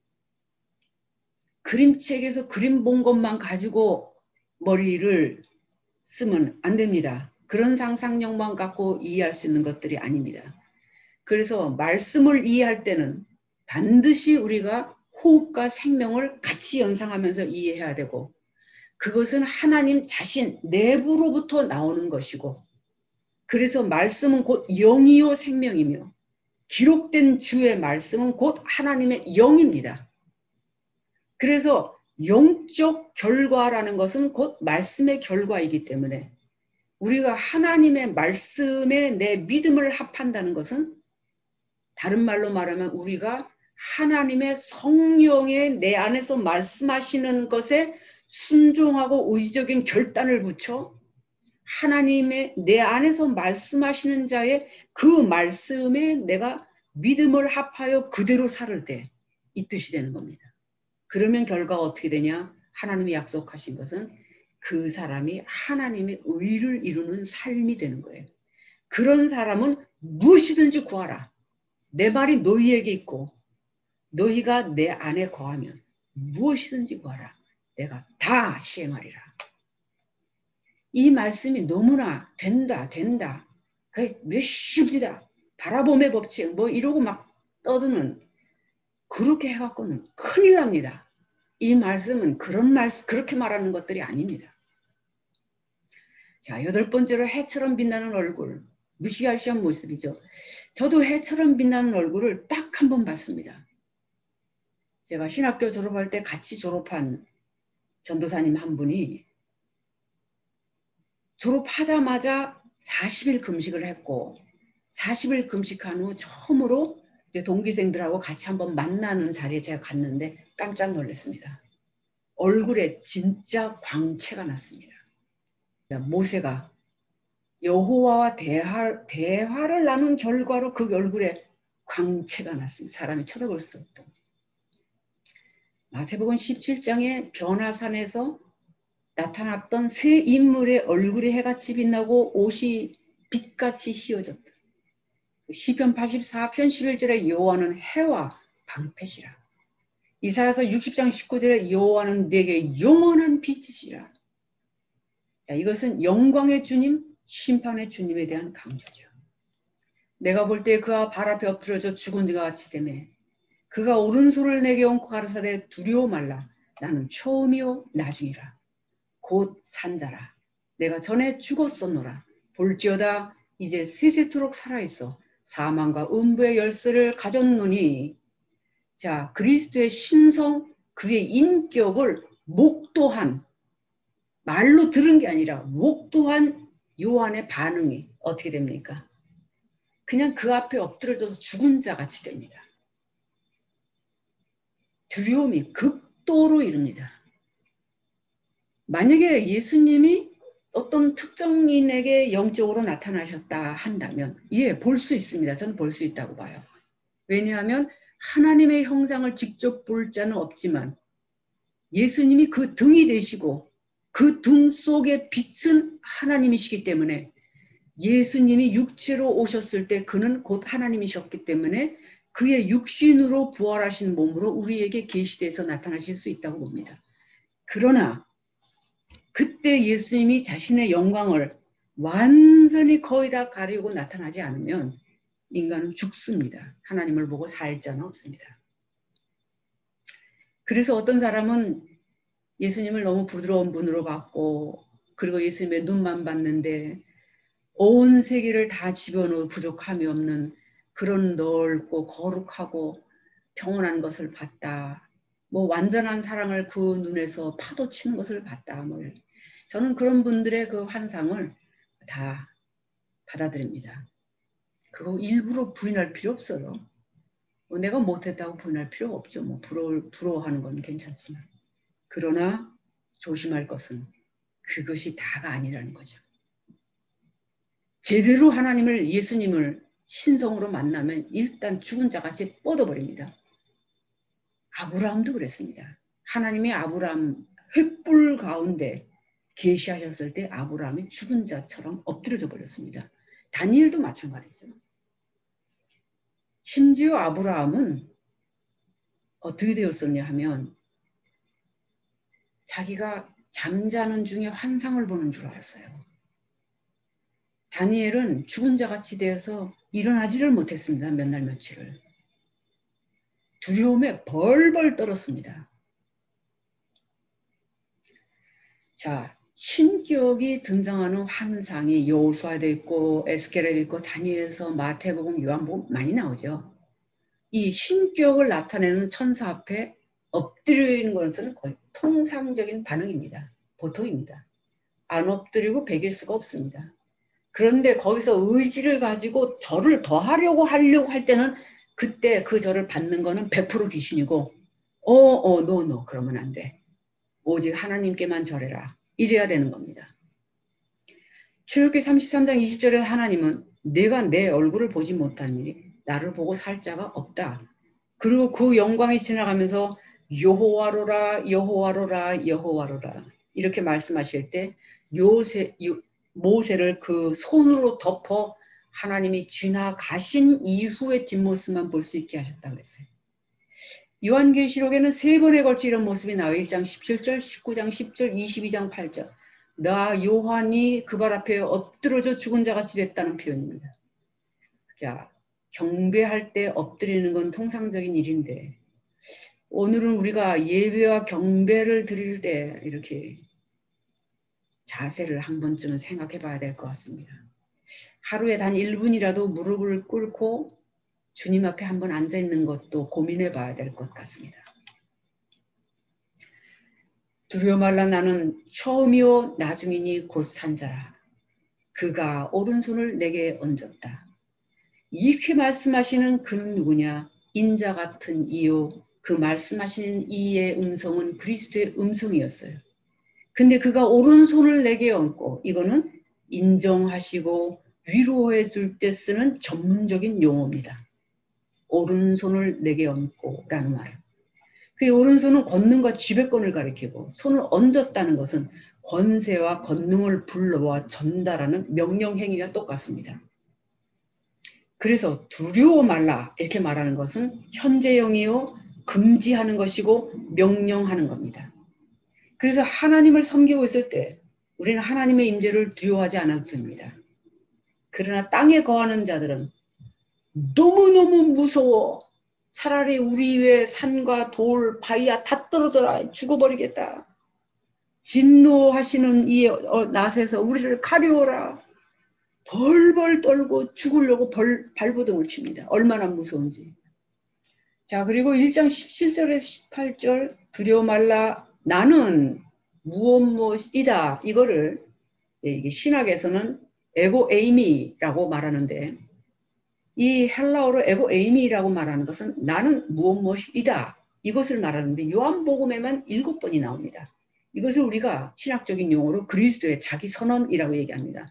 그림책에서 그림 본 것만 가지고 머리를 쓰면 안 됩니다. 그런 상상력만 갖고 이해할 수 있는 것들이 아닙니다. 그래서 말씀을 이해할 때는 반드시 우리가 호흡과 생명을 같이 연상하면서 이해해야 되고, 그것은 하나님 자신 내부로부터 나오는 것이고, 그래서 말씀은 곧 영이요 생명이며 기록된 주의 말씀은 곧 하나님의 영입니다. 그래서 영적 결과라는 것은 곧 말씀의 결과이기 때문에 우리가 하나님의 말씀에 내 믿음을 합한다는 것은, 다른 말로 말하면 우리가 하나님의 성령에 내 안에서 말씀하시는 것에 순종하고 의지적인 결단을 붙여 하나님의 내 안에서 말씀하시는 자의 그 말씀에 내가 믿음을 합하여 그대로 살을 때 이 뜻이 되는 겁니다. 그러면 결과가 어떻게 되냐? 하나님이 약속하신 것은 그 사람이 하나님의 의를 이루는 삶이 되는 거예요. 그런 사람은 무엇이든지 구하라. 내 말이 너희에게 있고 너희가 내 안에 거하면 무엇이든지 구하라. 내가 다 시행하리라. 이 말씀이 너무나 된다. 몇십이다. 바라봄의 법칙 뭐 이러고 막 떠드는, 그렇게 해갖고는 큰일 납니다. 이 말씀은 그렇게 말하는 것들이 아닙니다. 자, 8번째로 해처럼 빛나는 얼굴. 무시하시한 모습이죠. 저도 해처럼 빛나는 얼굴을 딱 한 번 봤습니다. 제가 신학교 졸업할 때 같이 졸업한 전도사님 한 분이 졸업하자마자 40일 금식을 했고, 40일 금식한 후 처음으로 이제 동기생들하고 같이 한번 만나는 자리에 제가 갔는데 깜짝 놀랐습니다. 얼굴에 진짜 광채가 났습니다. 모세가 여호와와 대화를 나눈 결과로 그 얼굴에 광채가 났습니다. 사람이 쳐다볼 수 없던. 마태복음 17장의 변화산에서 나타났던 세 인물의 얼굴에 해같이 빛나고 옷이 빛같이 휘어졌다. 시편 84편 11절에 여호와는 해와 방패시라. 이사야서 60장 19절에 여호와는 내게 영원한 빛이시라. 자, 이것은 영광의 주님, 심판의 주님에 대한 강조죠. 내가 볼 때 그가 발 앞에 엎드려져 죽은 자가 같이 되매 그가 오른손을 내게 얹고 가라사대 두려워 말라. 나는 처음이요 나중이라. 곧 산자라. 내가 전에 죽었었노라. 볼지어다 이제 세세토록 살아있어 사망과 음부의 열쇠를 가졌노니. 자, 그리스도의 신성, 그의 인격을 목도한, 말로 들은 게 아니라 목도한 요한의 반응이 어떻게 됩니까? 그냥 그 앞에 엎드려져서 죽은 자 같이 됩니다. 두려움이 극도로 이릅니다. 만약에 예수님이 어떤 특정인에게 영적으로 나타나셨다 한다면 볼 수 있습니다. 저는 볼 수 있다고 봐요. 왜냐하면 하나님의 형상을 직접 볼 자는 없지만 예수님이 그 등이 되시고 그 등 속의 빛은 하나님이시기 때문에 예수님이 육체로 오셨을 때 그는 곧 하나님이셨기 때문에 그의 육신으로 부활하신 몸으로 우리에게 계시돼서 나타나실 수 있다고 봅니다. 그러나 그때 예수님이 자신의 영광을 완전히 거의 다 가리고 나타나지 않으면 인간은 죽습니다. 하나님을 보고 살 자는 없습니다. 그래서 어떤 사람은 예수님을 너무 부드러운 분으로 봤고 그리고 예수님의 눈만 봤는데 온 세계를 다 집어넣어 부족함이 없는 그런 넓고 거룩하고 평온한 것을 봤다. 뭐 완전한 사랑을 그 눈에서 파도치는 것을 봤다. 뭐 저는 그런 분들의 그 환상을 다 받아들입니다. 그거 일부러 부인할 필요 없어요. 내가 못했다고 부인할 필요 없죠. 뭐 부러워하는 건 괜찮지만. 그러나 조심할 것은 그것이 다가 아니라는 거죠. 제대로 하나님을 예수님을 신성으로 만나면 일단 죽은 자같이 뻗어버립니다. 아브라함도 그랬습니다. 하나님이 아브라함 횃불 가운데 계시하셨을 때 아브라함이 죽은 자처럼 엎드려져 버렸습니다. 다니엘도 마찬가지죠. 심지어 아브라함은 어떻게 되었었냐 하면 자기가 잠자는 중에 환상을 보는 줄 알았어요. 다니엘은 죽은 자같이 되어서 일어나지를 못했습니다. 몇 날 며칠을. 두려움에 벌벌 떨었습니다. 자, 신격이 등장하는 환상이 여호수아에도 있고 에스겔에도 있고 다니엘에서 마태복음, 요한복음 많이 나오죠. 이 신격을 나타내는 천사 앞에 엎드리는 것은 거의 통상적인 반응입니다. 보통입니다. 안 엎드리고 베길 수가 없습니다. 그런데 거기서 의지를 가지고 절을 더 하려고 할 때는 그때 그 절을 받는 거는 100% 귀신이고 노 그러면 안 돼. 오직 하나님께만 절해라. 이래야 되는 겁니다. 출애굽기 33장 20절에 하나님은 내가 내 얼굴을 보지 못하니 나를 보고 살 자가 없다. 그리고 그 영광이 지나가면서 여호와로라 여호와로라 여호와로라 이렇게 말씀하실 때 모세를 그 손으로 덮어 하나님이 지나가신 이후의 뒷모습만 볼 수 있게 하셨다고 했어요. 요한계시록에는 3번에 걸쳐 이런 모습이 나와요. 1장 17절, 19장 10절, 22장 8절. 나 요한이 그 발 앞에 엎드러져 죽은 자같이 됐다는 표현입니다. 자, 경배할 때 엎드리는 건 통상적인 일인데 오늘은 우리가 예배와 경배를 드릴 때 이렇게 자세를 한 번쯤은 생각해 봐야 될 것 같습니다. 하루에 단 1분이라도 무릎을 꿇고 주님 앞에 한번 앉아 있는 것도 고민해 봐야 될 것 같습니다. 두려워 말라 나는 처음이요 나중이니 곧 산자라. 그가 오른손을 내게 얹었다. 이렇게 말씀하시는 그는 누구냐? 인자 같은 이요. 그 말씀하시는 이의 음성은 그리스도의 음성이었어요. 근데 그가 오른손을 내게 얹고 이거는 인정하시고 위로해 줄 때 쓰는 전문적인 용어입니다. 오른손을 내게 얹고 라는 말은. 그 오른손은 권능과 지배권을 가리키고 손을 얹었다는 것은 권세와 권능을 불러와 전달하는 명령 행위가 똑같습니다. 그래서 두려워 말라 이렇게 말하는 것은 현재형이요 금지하는 것이고 명령하는 겁니다. 그래서 하나님을 섬기고 있을 때 우리는 하나님의 임재를 두려워하지 않아도 됩니다. 그러나 땅에 거하는 자들은 너무너무 무서워. 차라리 우리 위에 산과 돌, 바위야 다 떨어져라. 죽어버리겠다. 진노하시는 이 낫에서 우리를 가려워라. 벌벌 떨고 죽으려고 발버둥을 칩니다. 얼마나 무서운지. 자, 그리고 1장 17절에서 18절 두려워 말라 나는 무엇이다. 이거를 이게 신학에서는 에고 에이미라고 말하는데 이 헬라어로 에고 에이미라고 말하는 것은 나는 무엇이다. 이것을 말하는데 요한복음에만 7번이 나옵니다. 이것을 우리가 신학적인 용어로 그리스도의 자기 선언이라고 얘기합니다.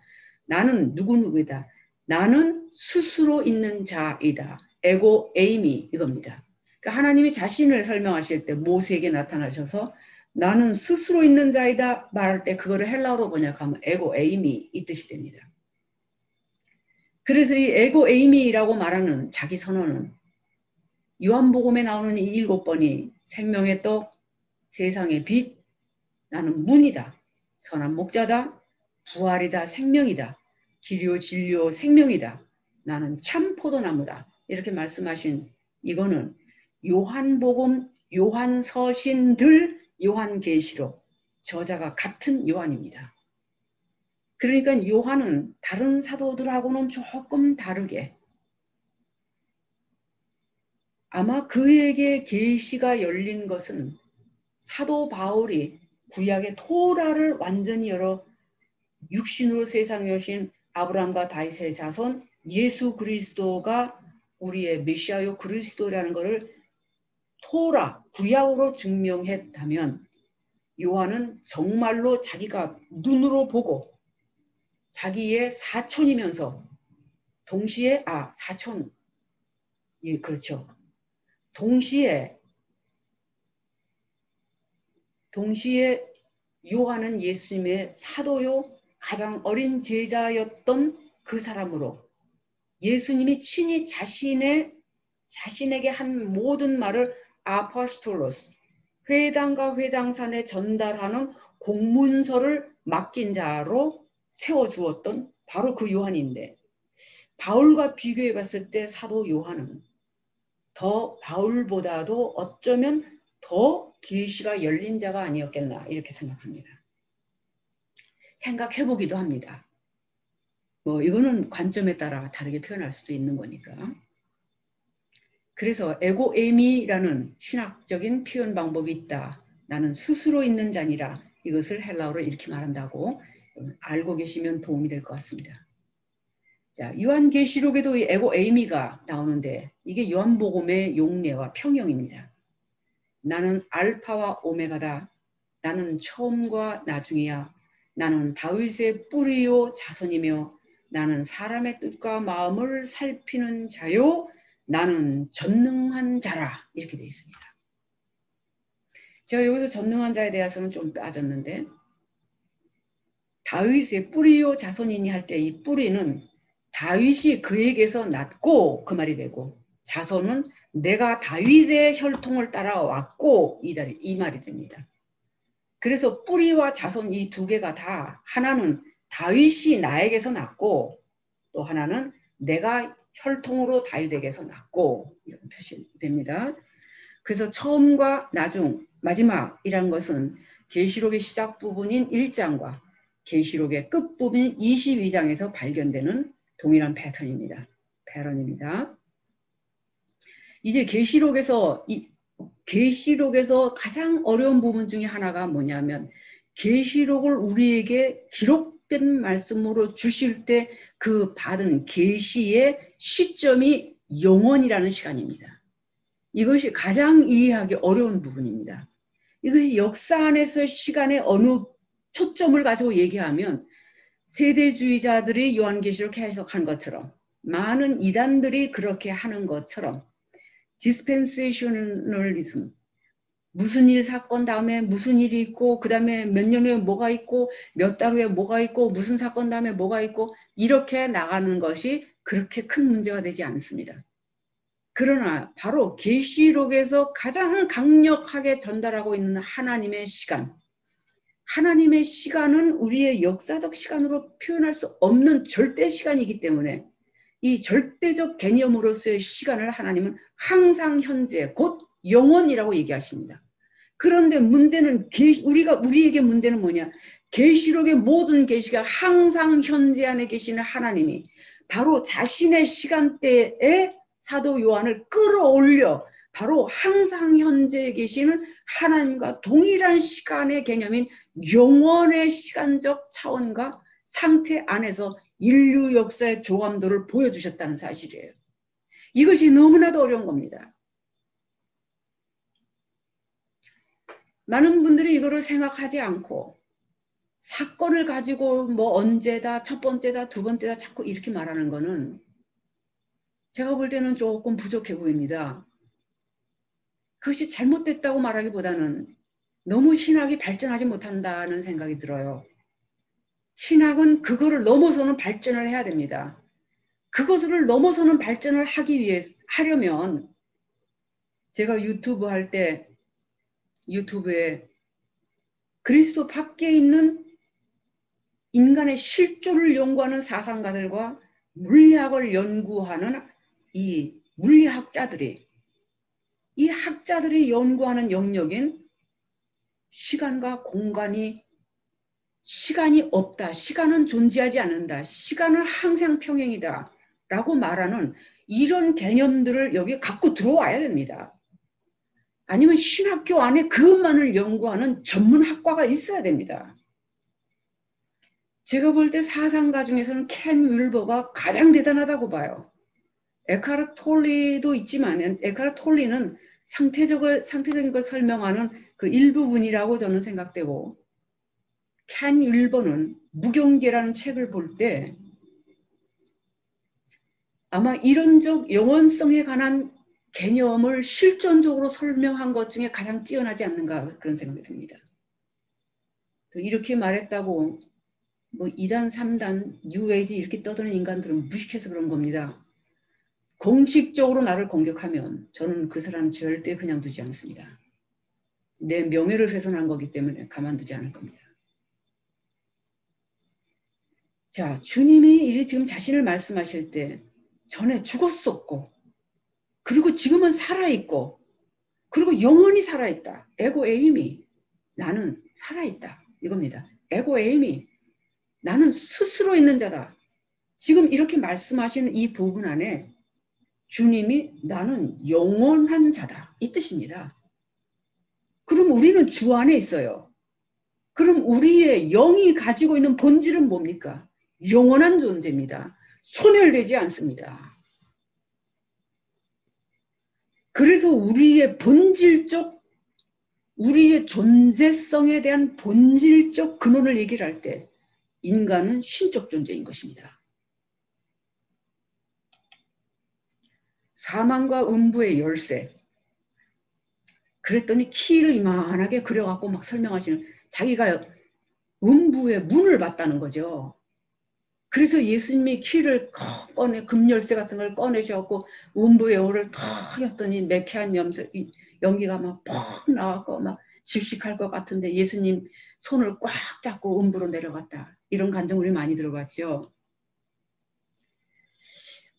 나는 누구누구이다. 나는 스스로 있는 자이다. 에고 에이미 이겁니다. 그러니까 하나님이 자신을 설명하실 때 모세에게 나타나셔서 나는 스스로 있는 자이다 말할 때 그거를 헬라어로 번역하면 에고 에이미 이 뜻이 됩니다. 그래서 이 에고 에이미라고 말하는 자기 선언은 요한복음에 나오는 이 7번이 생명의 떡, 세상의 빛, 나는 문이다, 선한 목자다, 부활이다, 생명이다, 길이요 진리요 생명이다, 나는 참 포도나무다, 이렇게 말씀하신 이거는 요한복음, 요한서신들, 요한계시록 저자가 같은 요한입니다. 그러니까 요한은 다른 사도들하고는 조금 다르게 아마 그에게 계시가 열린 것은 사도 바울이 구약의 토라를 완전히 열어 육신으로 세상에 오신 아브라함과 다윗의 자손 예수 그리스도가 우리의 메시아요 그리스도라는 것을 토라 구약으로 증명했다면 요한은 정말로 자기가 눈으로 보고 자기의 사촌이면서 동시에 사촌 예 그렇죠. 동시에 요한은 예수님의 사도요 가장 어린 제자였던 그 사람으로 예수님이 친히 자신에게 한 모든 말을 아포스톨로스 회당과 회당산에 전달하는 공문서를 맡긴 자로 세워주었던 바로 그 요한인데 바울과 비교해 봤을 때 사도 요한은 더 바울보다도 어쩌면 더 계시가 열린 자가 아니었겠나 이렇게 생각합니다. 생각해보기도 합니다. 이거는 관점에 따라 다르게 표현할 수도 있는 거니까. 그래서 에고에미라는 신학적인 표현 방법이 있다. 나는 스스로 있는 자니라. 이것을 헬라어로 이렇게 말한다고 알고 계시면 도움이 될 것 같습니다. 자, 요한계시록에도 이 에고에미가 나오는데 이게 요한복음의 용례와 평형입니다. 나는 알파와 오메가다. 나는 처음과 나중이야. 나는 다윗의 뿌리요 자손이며 나는 사람의 뜻과 마음을 살피는 자요. 나는 전능한 자라. 이렇게 되어 있습니다. 제가 여기서 전능한 자에 대해서는 좀 빠졌는데 다윗의 뿌리요 자손이니 할 때 이 뿌리는 다윗이 그에게서 났고 그 말이 되고 자손은 내가 다윗의 혈통을 따라왔고 이 말이 됩니다. 그래서 뿌리와 자손 이 두 개가 다 하나는 다윗이 나에게서 났고 또 하나는 내가 혈통으로 다윗에게서 났고 이런 표시됩니다. 그래서 처음과 나중, 마지막이란 것은 계시록의 시작 부분인 1장과 계시록의 끝 부분인 22장에서 발견되는 동일한 패턴입니다. 이제 계시록에서 가장 어려운 부분 중에 하나가 뭐냐면 계시록을 우리에게 기록된 말씀으로 주실 때 그 받은 계시의 시점이 영원이라는 시간입니다. 이것이 가장 이해하기 어려운 부분입니다. 이것이 역사 안에서 시간의 어느 초점을 가지고 얘기하면 세대주의자들이 요한계시록 해석한 것처럼 많은 이단들이 그렇게 하는 것처럼 디스펜세이셔널리즘 무슨 일 사건 다음에 무슨 일이 있고 그 다음에 몇 년 후에 뭐가 있고 몇 달 후에 뭐가 있고 무슨 사건 다음에 뭐가 있고 이렇게 나가는 것이 그렇게 큰 문제가 되지 않습니다. 그러나 바로 계시록에서 가장 강력하게 전달하고 있는 하나님의 시간은 우리의 역사적 시간으로 표현할 수 없는 절대 시간이기 때문에 이 절대적 개념으로서의 시간을 하나님은 항상 현재 곧 영원이라고 얘기하십니다. 그런데 문제는 우리에게 문제는 뭐냐? 계시록의 모든 계시가 항상 현재 안에 계시는 하나님이 바로 자신의 시간대에 사도 요한을 끌어올려 바로 항상 현재에 계시는 하나님과 동일한 시간의 개념인 영원의 시간적 차원과 상태 안에서 인류 역사의 조감도를 보여주셨다는 사실이에요. 이것이 너무나도 어려운 겁니다. 많은 분들이 이거를 생각하지 않고 사건을 가지고 뭐 언제다, 첫 번째다, 두 번째다 자꾸 이렇게 말하는 거는 제가 볼 때는 조금 부족해 보입니다. 그것이 잘못됐다고 말하기보다는 너무 신학이 발전하지 못한다는 생각이 들어요. 신학은 그거를 넘어서는 발전을 해야 됩니다. 그것을 넘어서는 발전을 하려면 제가 유튜브 할 때 유튜브에 그리스도 밖에 있는 인간의 실존을 연구하는 사상가들과 물리학을 연구하는 이 물리학자들이 이 학자들이 연구하는 영역인 시간과 공간이 시간이 없다. 시간은 존재하지 않는다. 시간은 항상 평행이다. 라고 말하는 이런 개념들을 여기 갖고 들어와야 됩니다. 아니면 신학교 안에 그것만을 연구하는 전문 학과가 있어야 됩니다. 제가 볼 때 사상가 중에서는 켄 윌버가 가장 대단하다고 봐요. 에카르트 톨리도 있지만 에카르트 톨리는 상태적인 걸 설명하는 그 일부분이라고 저는 생각되고 켄 윌버는 무경계라는 책을 볼 때 아마 이론적 영원성에 관한 개념을 실존적으로 설명한 것 중에 가장 뛰어나지 않는가 그런 생각이 듭니다. 이렇게 말했다고 뭐 2단, 3단, 뉴에이지 이렇게 떠드는 인간들은 무식해서 그런 겁니다. 공식적으로 나를 공격하면 저는 그 사람 절대 그냥 두지 않습니다. 내 명예를 훼손한 거기 때문에 가만두지 않을 겁니다. 자, 주님이 지금 자신을 말씀하실 때 전에 죽었었고 그리고 지금은 살아있고 그리고 영원히 살아있다. 에고 에이미 나는 살아있다. 이겁니다. 에고 에이미 나는 스스로 있는 자다. 지금 이렇게 말씀하시는 이 부분 안에 주님이 나는 영원한 자다. 이 뜻입니다. 그럼 우리는 주 안에 있어요. 그럼 우리의 영이 가지고 있는 본질은 뭡니까? 영원한 존재입니다. 소멸되지 않습니다. 그래서 우리의 우리의 존재성에 대한 본질적 근원을 얘기를 할 때 인간은 신적 존재인 것입니다. 사망과 음부의 열쇠. 그랬더니 키를 이만하게 그려갖고 막 설명하시는 자기가 음부의 문을 봤다는 거죠. 그래서 예수님이 키를 금열쇠 같은 걸 꺼내셔갖고 음부의 영혼을 탁 했더니 매캐한 연기가 막 퍽 나왔고 막 질식할 것 같은데 예수님 손을 꽉 잡고 음부로 내려갔다. 이런 간증 우리 많이 들어봤죠.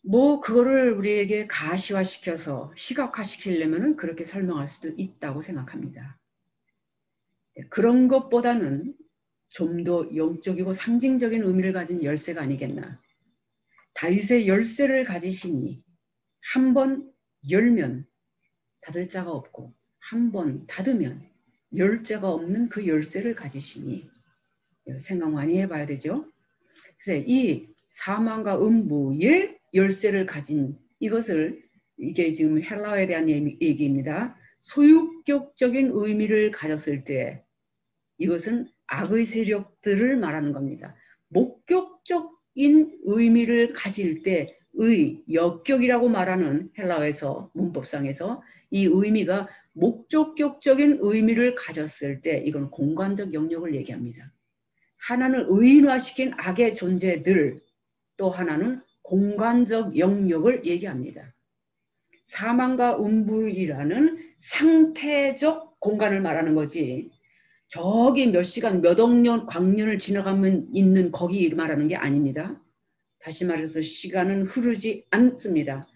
뭐 그거를 우리에게 가시화시켜서 시각화시키려면 그렇게 설명할 수도 있다고 생각합니다. 그런 것보다는 좀 더 영적이고 상징적인 의미를 가진 열쇠가 아니겠나. 다윗의 열쇠를 가지시니 한 번 열면 닫을 자가 없고 한 번 닫으면 열 자가 없는 그 열쇠를 가지시니 생각 많이 해봐야 되죠. 그래서 이 사망과 음부의 열쇠를 가진 이게 지금 헬라어에 대한 얘기입니다. 소유격적인 의미를 가졌을 때 이것은 악의 세력들을 말하는 겁니다. 목격적인 의미를 가질 때 역격이라고 말하는 헬라어에서 문법상에서 이 의미가 목적격적인 의미를 가졌을 때 이건 공간적 영역을 얘기합니다. 하나는 의인화시킨 악의 존재들, 또 하나는 공간적 영역을 얘기합니다. 사망과 음부이라는 상태적 공간을 말하는 거지 저기 몇 시간 몇 억 년 광년을 지나가면 있는 거기 말하는 게 아닙니다. 다시 말해서 시간은 흐르지 않습니다.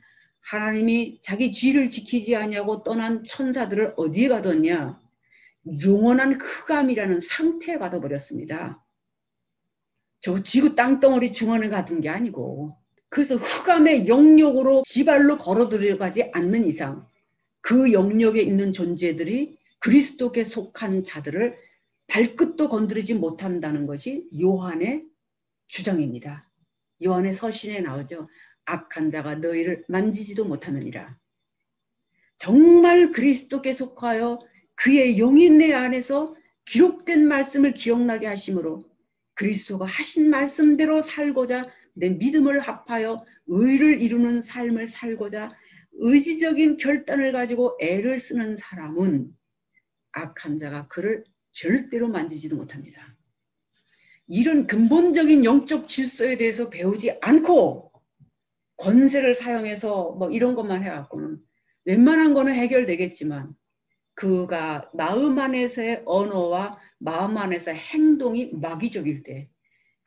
하나님이 자기 쥐를 지키지 않냐고 떠난 천사들을 어디에 가뒀냐? 영원한 흑암이라는 상태에 가둬버렸습니다. 저 지구 땅덩어리 중원에 가둔 게 아니고 그래서 흑암의 영역으로 지발로 걸어 들어가지 않는 이상 그 영역에 있는 존재들이 그리스도께 속한 자들을 발끝도 건드리지 못한다는 것이 요한의 주장입니다. 요한의 서신에 나오죠. 악한 자가 너희를 만지지도 못하느니라. 정말 그리스도께 속하여 그의 영이 내 안에서 기록된 말씀을 기억나게 하심으로 그리스도가 하신 말씀대로 살고자 내 믿음을 합하여 의를 이루는 삶을 살고자 의지적인 결단을 가지고 애를 쓰는 사람은 악한 자가 그를 절대로 만지지도 못합니다. 이런 근본적인 영적 질서에 대해서 배우지 않고 권세를 사용해서 뭐 이런 것만 해갖고는 웬만한 거는 해결되겠지만 그가 마음 안에서의 언어와 마음 안에서의 행동이 마귀적일 때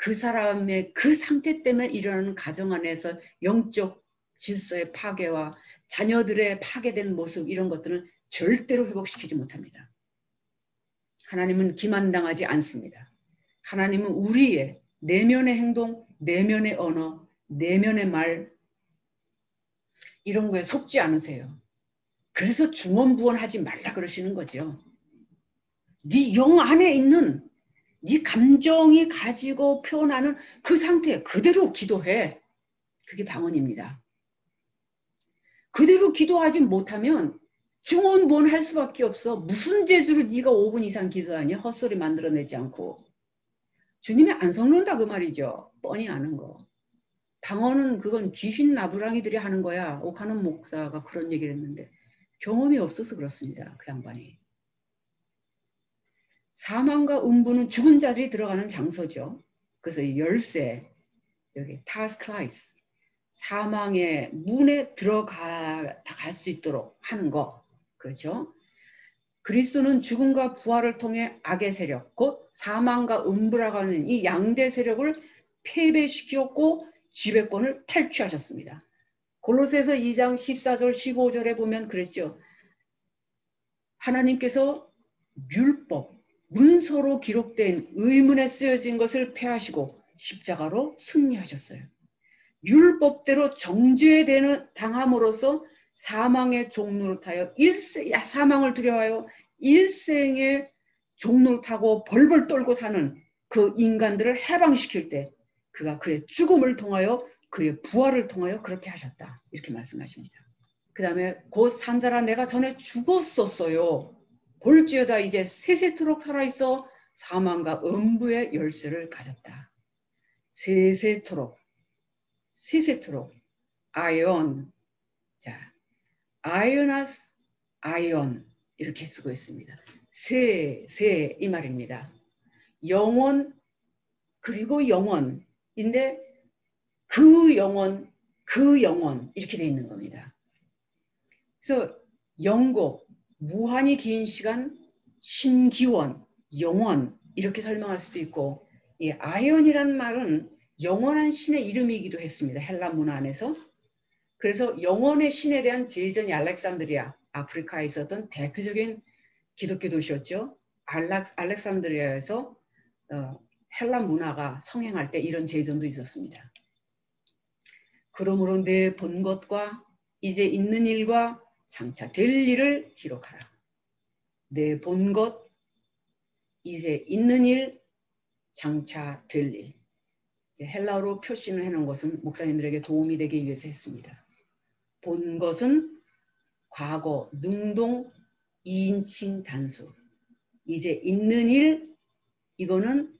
그 사람의 그 상태 때문에 일어나는 가정 안에서 영적 질서의 파괴와 자녀들의 파괴된 모습 이런 것들은 절대로 회복시키지 못합니다. 하나님은 기만당하지 않습니다. 하나님은 우리의 내면의 행동, 내면의 언어, 내면의 말 이런 거에 속지 않으세요. 그래서 중언부언하지 말라 그러시는 거죠. 네 영 안에 있는 네 감정이 가지고 표현하는 그 상태 그대로 기도해. 그게 방언입니다. 그대로 기도하지 못하면 중언부언할 수밖에 없어. 무슨 재주로 네가 5분 이상 기도하니? 헛소리 만들어내지 않고. 주님이 안 속는다 그 말이죠. 뻔히 아는 거. 방언은 그건 귀신 나부랑이들이 하는 거야. 오카는 목사가 그런 얘기를 했는데 경험이 없어서 그렇습니다. 그 양반이. 사망과 음부는 죽은 자들이 들어가는 장소죠. 그래서 열쇠, 여기 타스클라이스, 사망의 문에 들어갈 수 있도록 하는 거. 그렇죠? 그리스도는 죽음과 부활을 통해 악의 세력, 곧 사망과 음부라고 하는 이 양대 세력을 패배시켰고 지배권을 탈취하셨습니다. 골로새서 2장 14절 15절에 보면 그랬죠. 하나님께서 율법, 문서로 기록된 의문에 쓰여진 것을 폐하시고 십자가로 승리하셨어요. 율법대로 정죄되는 당함으로써 사망의 종노릇하여 사망을 두려워하여 일생의 종노릇하고 벌벌 떨고 사는 그 인간들을 해방시킬 때 그가 그의 죽음을 통하여 그의 부활을 통하여 그렇게 하셨다. 이렇게 말씀하십니다. 그 다음에 곧 산자라 내가 전에 죽었었어요. 볼지어다 이제 세세토록 살아있어 사망과 음부의 열쇠를 가졌다. 세세토록 아이온. 자, 아이오나스 아이온 이렇게 쓰고 있습니다. 세 이 말입니다. 영원 그리고 영원인데 그 영원 이렇게 돼 있는 겁니다. 그래서 영고 무한히 긴 시간 심기원 영원 이렇게 설명할 수도 있고 이 아이온이라는 말은 영원한 신의 이름이기도 했습니다. 헬라 문화 안에서. 그래서 영원의 신에 대한 제전이 알렉산드리아, 아프리카에 있었던 대표적인 기독교 도시였죠. 알렉산드리아에서 헬라 문화가 성행할 때 이런 제전도 있었습니다. 그러므로 내 본 것과 이제 있는 일과 장차 될 일을 기록하라. 내 본 것, 이제 있는 일, 장차 될 일. 헬라어로 표시를 해놓은 것은 목사님들에게 도움이 되기 위해서 했습니다. 본 것은 과거, 능동, 2인칭 단수. 이제 있는 일, 이거는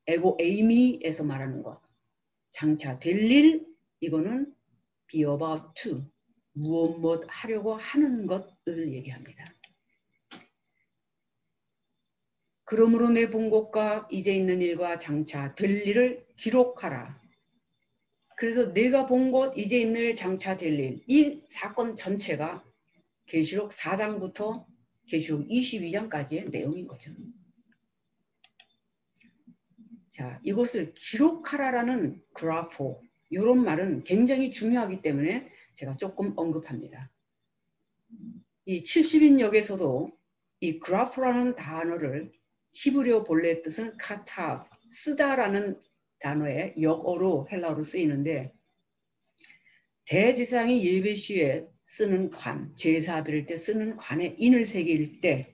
에고 에이미에서 말하는 것. 장차 될 일, 이거는 be about to. 무엇 하려고 하는 것을 얘기합니다. 그러므로 내 본 것과 이제 있는 일과 장차 될 일을 기록하라. 그래서 내가 본 것, 이제 있는 일, 장차 될 일, 이 사건 전체가 계시록 4장부터 계시록 22장까지의 내용인 거죠. 자, 이것을 기록하라라는 그라포, 이런 말은 굉장히 중요하기 때문에 제가 조금 언급합니다. 이 70인역에서도 이 그라포라는 단어를 히브리어 본래의 뜻은 카타, 쓰다라는 단어의 역어로 헬라어로 쓰이는데 대제사장이 예배 시에 쓰는 관, 제사 드릴 때 쓰는 관에 인을 새길 때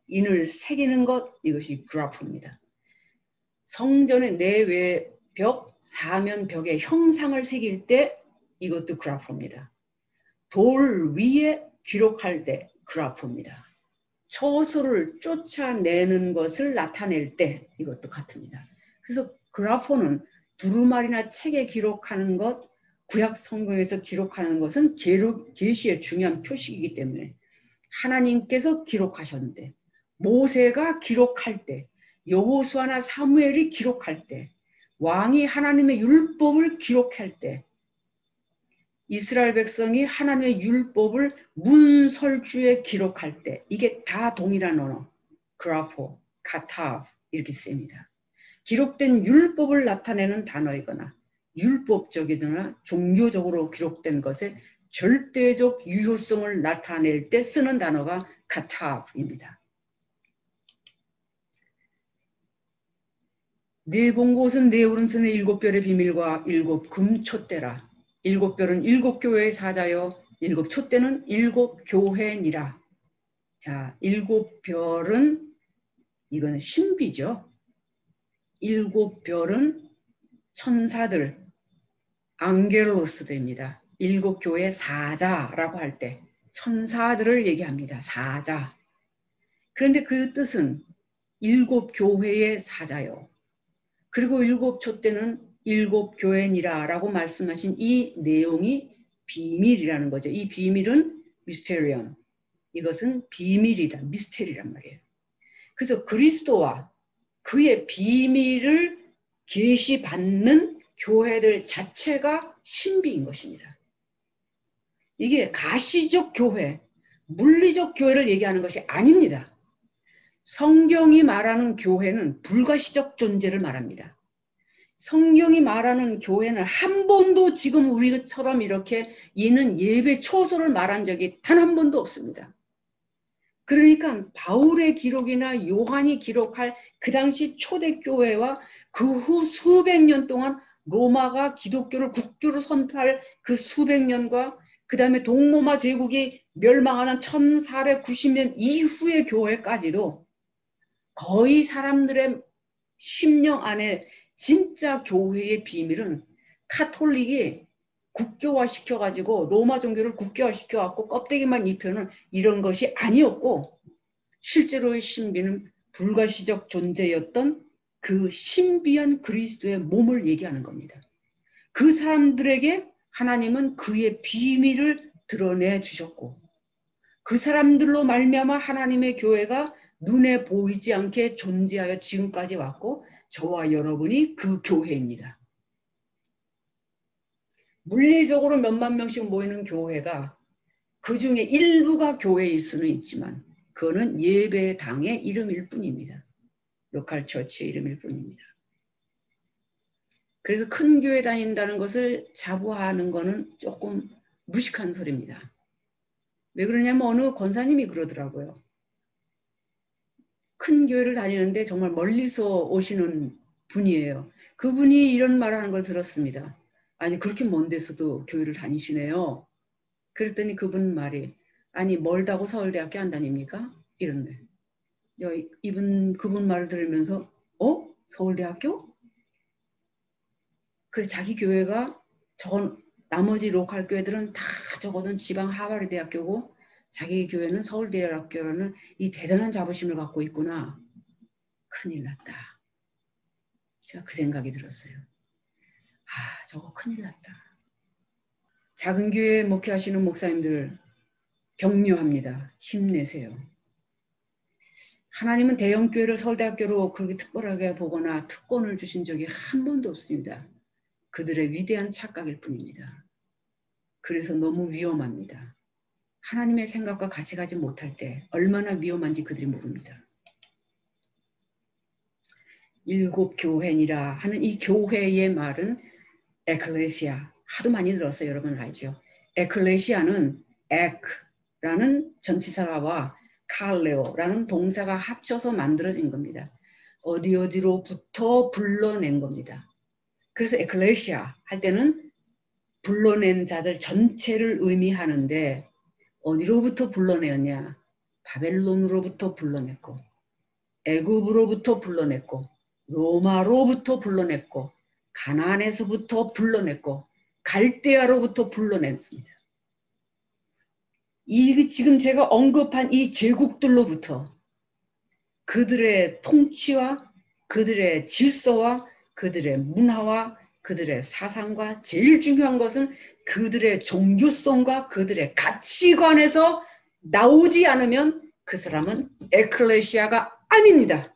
인을 새기는 것 이것이 그라프입니다. 성전의 내외 벽, 사면 벽에 형상을 새길 때 이것도 그라프입니다. 돌 위에 기록할 때 그라프입니다. 초소를 쫓아내는 것을 나타낼 때 이것도 같습니다. 그래서 그라포는 두루마리나 책에 기록하는 것, 구약 성경에서 기록하는 것은 계시의 중요한 표식이기 때문에 하나님께서 기록하셨는데 모세가 기록할 때, 여호수아나 사무엘이 기록할 때, 왕이 하나님의 율법을 기록할 때 이스라엘 백성이 하나님의 율법을 문설주에 기록할 때 이게 다 동일한 언어, 그라포, 카타브 이렇게 쓰입니다. 기록된 율법을 나타내는 단어이거나 율법적이거나 종교적으로 기록된 것에 절대적 유효성을 나타낼 때 쓰는 단어가 카타브입니다. 네 본 곳은 네 오른손의 일곱 별의 비밀과 일곱 금촛대라. 일곱 별은 일곱 교회의 사자요 일곱 촛대는 일곱 교회니라. 자, 일곱 별은 이거는 신비죠. 일곱 별은 천사들, 앙겔로스들입니다. 일곱 교회 사자라고 할 때 천사들을 얘기합니다. 사자. 그런데 그 뜻은 일곱 교회의 사자요. 그리고 일곱 촛대는 일곱 교회니라 라고 말씀하신 이 내용이 비밀이라는 거죠. 이 비밀은 미스테리언. 이것은 비밀이다. 미스테리란 말이에요. 그래서 그리스도와 그의 비밀을 계시받는 교회들 자체가 신비인 것입니다. 이게 가시적 교회, 물리적 교회를 얘기하는 것이 아닙니다. 성경이 말하는 교회는 불가시적 존재를 말합니다. 성경이 말하는 교회는 한 번도 지금 우리처럼 이렇게 있는 예배 초소를 말한 적이 단 한 번도 없습니다. 그러니까 바울의 기록이나 요한이 기록할 그 당시 초대교회와 그 후 수백 년 동안 로마가 기독교를 국교로 선포할 그 수백 년과 그 다음에 동로마 제국이 멸망하는 1490년 이후의 교회까지도 거의 사람들의 심령 안에 진짜 교회의 비밀은 카톨릭이 국교화시켜가지고 로마 종교를 국교화시켜갖고 껍데기만 입혀는 이런 것이 아니었고 실제로의 신비는 불가시적 존재였던 그 신비한 그리스도의 몸을 얘기하는 겁니다. 그 사람들에게 하나님은 그의 비밀을 드러내 주셨고 그 사람들로 말미암아 하나님의 교회가 눈에 보이지 않게 존재하여 지금까지 왔고 저와 여러분이 그 교회입니다. 물리적으로 몇만 명씩 모이는 교회가 그 중에 일부가 교회일 수는 있지만 그거는 예배당의 이름일 뿐입니다. 로컬 처치의 이름일 뿐입니다. 그래서 큰 교회 다닌다는 것을 자부하는 것은 조금 무식한 소리입니다. 왜 그러냐면 어느 권사님이 그러더라고요. 큰 교회를 다니는데 정말 멀리서 오시는 분이에요. 그분이 이런 말하는 걸 들었습니다. 아니 그렇게 먼 데서도 교회를 다니시네요. 그랬더니 그분 말이 아니 멀다고 서울대학교 안 다닙니까? 이런데 그분 말을 들으면서 서울대학교? 그래서 자기 교회가 나머지 로컬 교회들은 다 적어도 지방 하버드 대학교고 자기 교회는 서울대학교라는 이 대단한 자부심을 갖고 있구나. 큰일 났다. 제가 그 생각이 들었어요. 저거 큰일 났다. 작은 교회 목회하시는 목사님들 격려합니다. 힘내세요. 하나님은 대형 교회를 서울대학교로 그렇게 특별하게 보거나 특권을 주신 적이 한 번도 없습니다. 그들의 위대한 착각일 뿐입니다. 그래서 너무 위험합니다. 하나님의 생각과 같이 가지 못할 때 얼마나 위험한지 그들이 모릅니다. 일곱 교회니라 하는 이 교회의 말은 에클레시아. 하도 많이 들었어요. 여러분 알죠? 에클레시아는 ek라는 전치사와 칼레오라는 동사가 합쳐서 만들어진 겁니다. 어디로부터 불러낸 겁니다. 그래서 에클레시아 할 때는 불러낸 자들 전체를 의미하는데 어디로부터 불러내었냐? 바벨론으로부터 불러냈고 애굽으로부터 불러냈고 로마로부터 불러냈고 가나안에서부터 불러냈고 갈대아로부터 불러냈습니다. 지금 제가 언급한 이 제국들로부터 그들의 통치와 그들의 질서와 그들의 문화와 그들의 사상과 제일 중요한 것은 그들의 종교성과 그들의 가치관에서 나오지 않으면 그 사람은 에클레시아가 아닙니다.